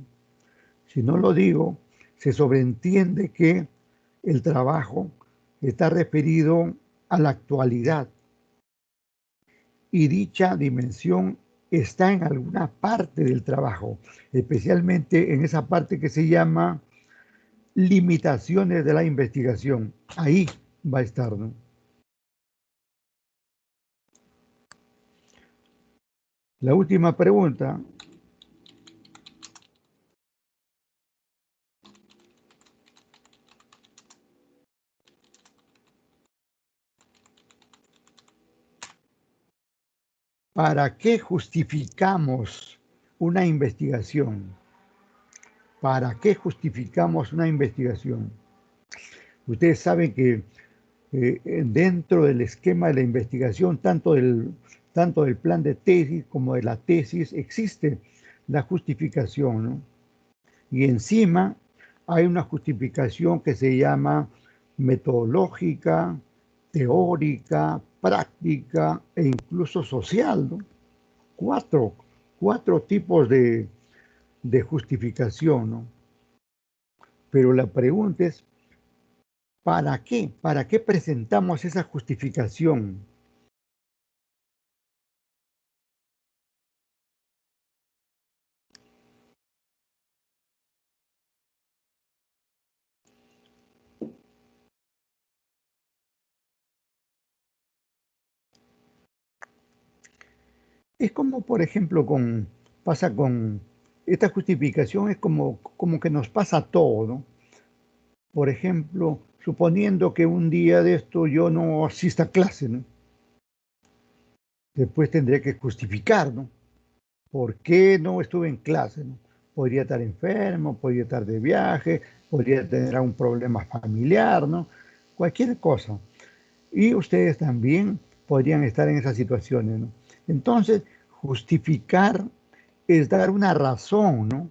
Si no lo digo, se sobreentiende que el trabajo está referido a la actualidad, y dicha dimensión está en alguna parte del trabajo, especialmente en esa parte que se llama limitaciones de la investigación. Ahí va a estar, ¿no? La última pregunta. ¿Para qué justificamos una investigación? ¿Para qué justificamos una investigación? Ustedes saben que dentro del esquema de la investigación, tanto del plan de tesis como de la tesis, existe la justificación, ¿no? Y encima hay una justificación que se llama metodológica, teórica, práctica e incluso social, ¿no? Cuatro, cuatro tipos de justificación, ¿no? Pero la pregunta es, ¿para qué? ¿Para qué presentamos esa justificación? Es como, por ejemplo, pasa con esta justificación, es como que nos pasa todo, ¿no? Por ejemplo, suponiendo que un día de esto yo no asista a clase, ¿no? Después tendré que justificar, ¿no? ¿Por qué no estuve en clase, ¿no? Podría estar enfermo, podría estar de viaje, podría tener algún problema familiar, ¿no? Cualquier cosa. Y ustedes también podrían estar en esas situaciones, ¿no? Entonces, justificar es dar una razón, ¿no?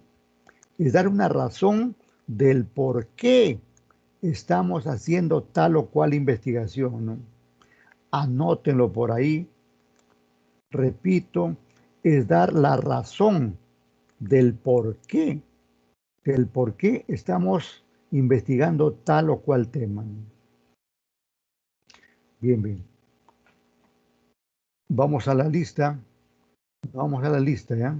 Es dar una razón del por qué estamos haciendo tal o cual investigación, ¿no? Anótenlo por ahí. Repito, es dar la razón del del por qué estamos investigando tal o cual tema. Bien, bien. Vamos a la lista. Vamos a la lista, ¿ya?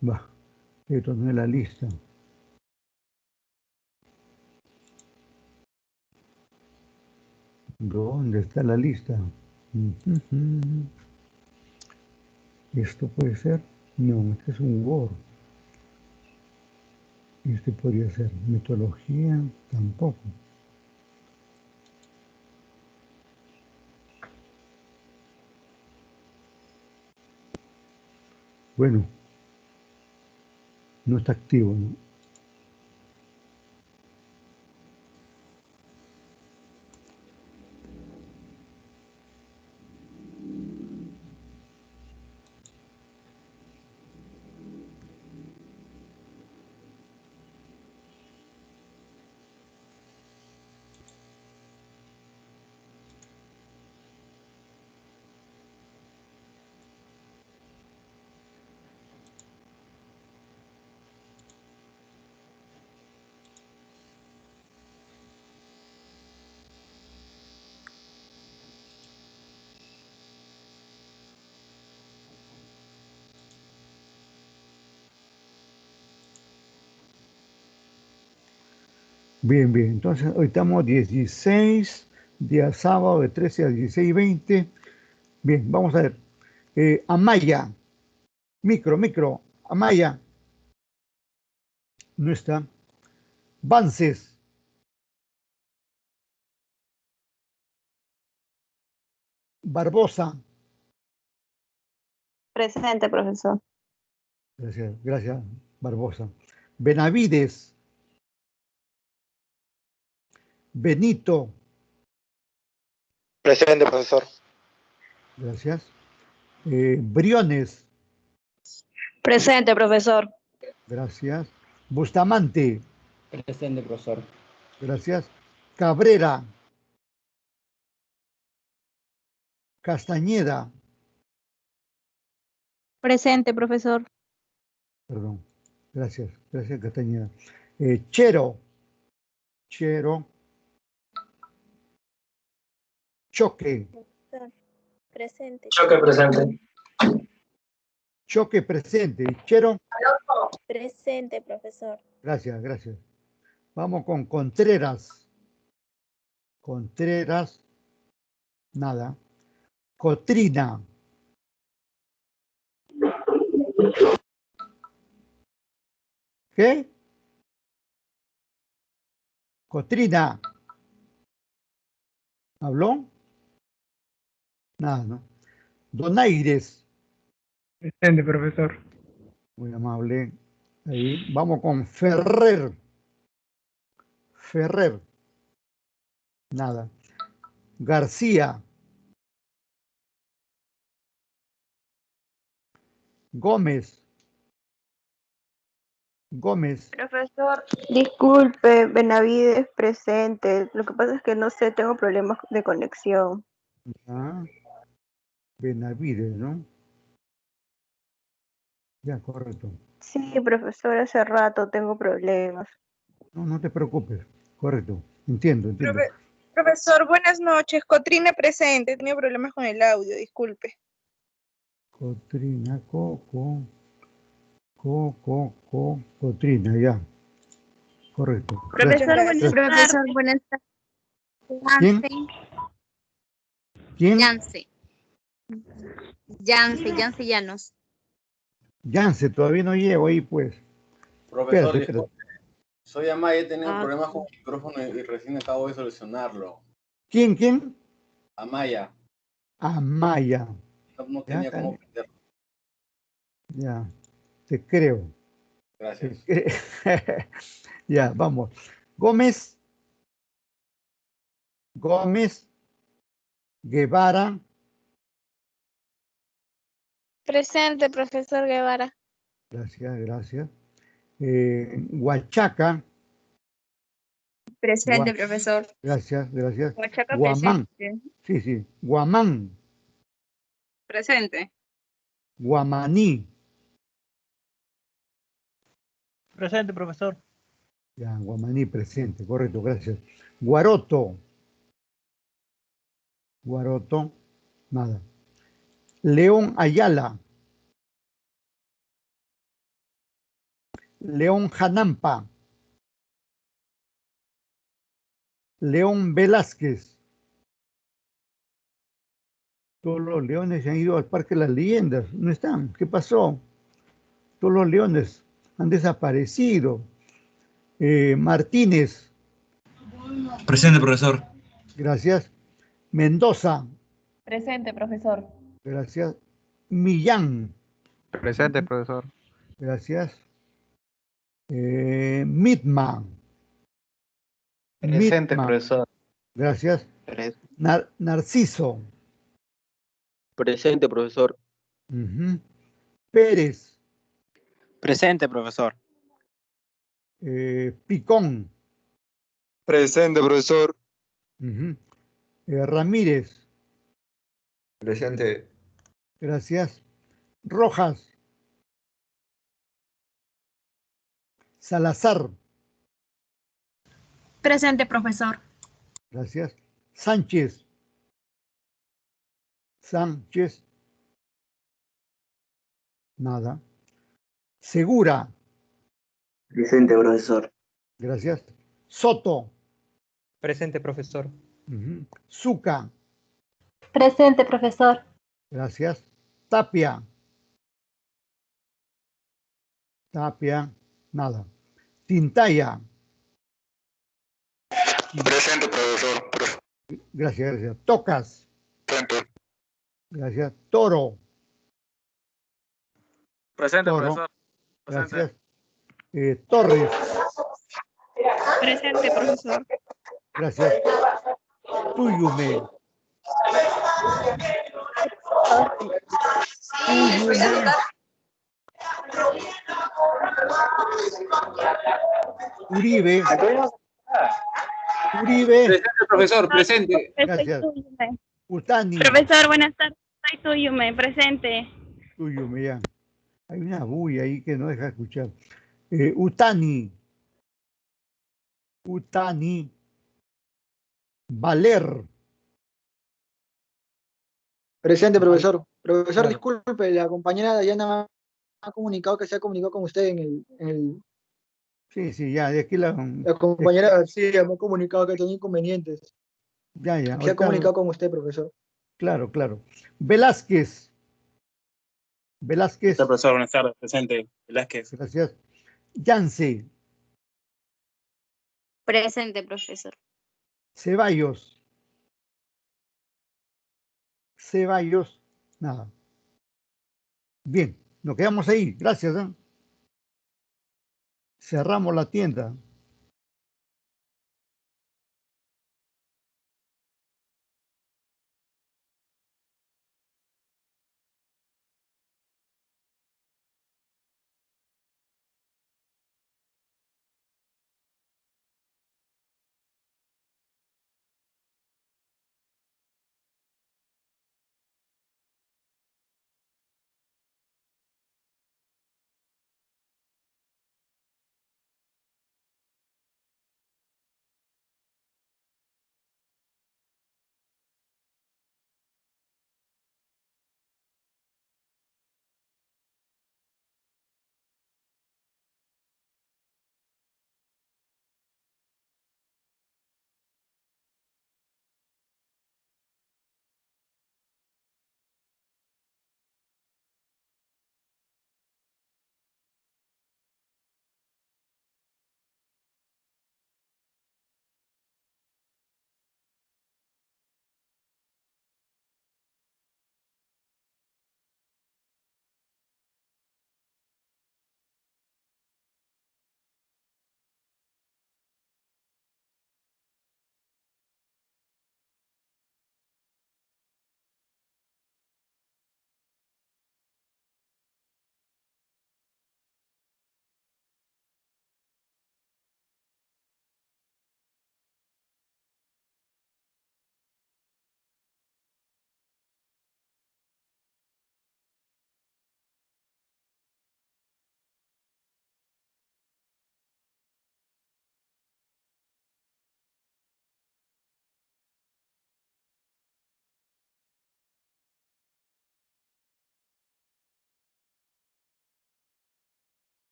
Va, esto no es la lista. ¿Dónde está la lista? Esto puede ser. No, este es un Word. Este podría ser metodología, tampoco. Bueno, no está activo, ¿no? Bien, bien. Entonces, hoy estamos 16, día sábado de 13 a 16:20. Bien, vamos a ver. Amaya, micro, Amaya, no está. Vances, Barbosa, Presente, profesor. gracias, Barbosa. Benavides, Benito, Presente, profesor. gracias. Briones, Presente, profesor. gracias. Bustamante, Presente, profesor. gracias. Cabrera, Castañeda, Presente, profesor. perdón, gracias, Castañeda. Chero, Choque, Presente. Choque presente. Choque presente. Chero, Presente, profesor. gracias. Vamos con Contreras. Contreras, nada. Cotrina. ¿Qué? Cotrina. ¿Habló? Nada, ¿no? Donaires. Presente, profesor. Muy amable. Ahí. Vamos con Ferrer. Nada. García. Gómez. Profesor, disculpe, Benavides presente. Lo que pasa es que no sé, tengo problemas de conexión. Ah, Benavides, ¿no? Ya, correcto. Sí, profesor, hace rato tengo problemas. No te preocupes. Correcto. Entiendo. Profesor, buenas noches. Cotrina presente. He tenido problemas con el audio, disculpe. Cotrina, Cotrina, ya. Correcto. Profesor, Gracias. profesor, buenas ¿Quién? tardes. ¿Quién? Yance Llanos. Yance, todavía no llego ahí, pues. Profesor, Espérate. disculpe. Soy Amaya, he tenido problemas con el micrófono y recién acabo de solucionarlo. ¿Quién? Amaya. Amaya. No tenía cómo prenderlo. Ya, te creo. Gracias. Ya, vamos. Gómez, Guevara, Presente, profesor Guevara. gracias. Huachaca, Presente, profesor. gracias. Huachaca Guamán, presente. sí, Guamán, Presente. Guamaní. Presente, profesor. Ya, Guamaní presente, correcto, gracias. Guaroto, nada. León Ayala, León Janampa, León Velázquez, Todos los leones se han ido al Parque de las Leyendas. ¿No están? ¿Qué pasó? Todos los leones han desaparecido. Martínez. Presente, profesor. Gracias. Mendoza. Presente, profesor. Gracias. Millán. Presente, profesor. Gracias. Mitman. Presente, Mitman. profesor. Gracias. Narciso. Presente, profesor. Pérez. Presente, profesor. Picón. Presente, profesor. Ramírez. Presente. Gracias. Rojas. Salazar. Presente, profesor. Gracias. Sánchez. Sánchez. Nada. Segura. Presente, profesor. Gracias. Soto. Presente, profesor. Zuca. Presente, profesor. Gracias. Tapia. Tapia. Nada. Tintaya. Presente, profesor. Gracias, gracias. Tocas. Presente. Gracias. Toro. Presente, Toro. profesor. Gracias. Torres. Presente, profesor. Gracias. Tuyume. Uribe. Uribe. Presente, profesor, presente. Gracias. Utani. Profesor, buenas tardes. Soy Tuyume, presente. Tuyume, ya. Hay una bulla ahí que no deja escuchar. Utani. Utani. Valer. Presente, profesor. Profesor, Claro. disculpe, la compañera Dayana me ha comunicado que se ha comunicado con usted en el... Sí, ya, de aquí la compañera sí me ha comunicado que tenía inconvenientes. Ya. Se ha ahorita- comunicado con usted, profesor. Claro. Velázquez. Profesor, buenas tardes. Presente. Velázquez. Gracias. Yance. Presente, profesor. Ceballos. Nada. Bien, nos quedamos ahí. Gracias. Cerramos la tienda.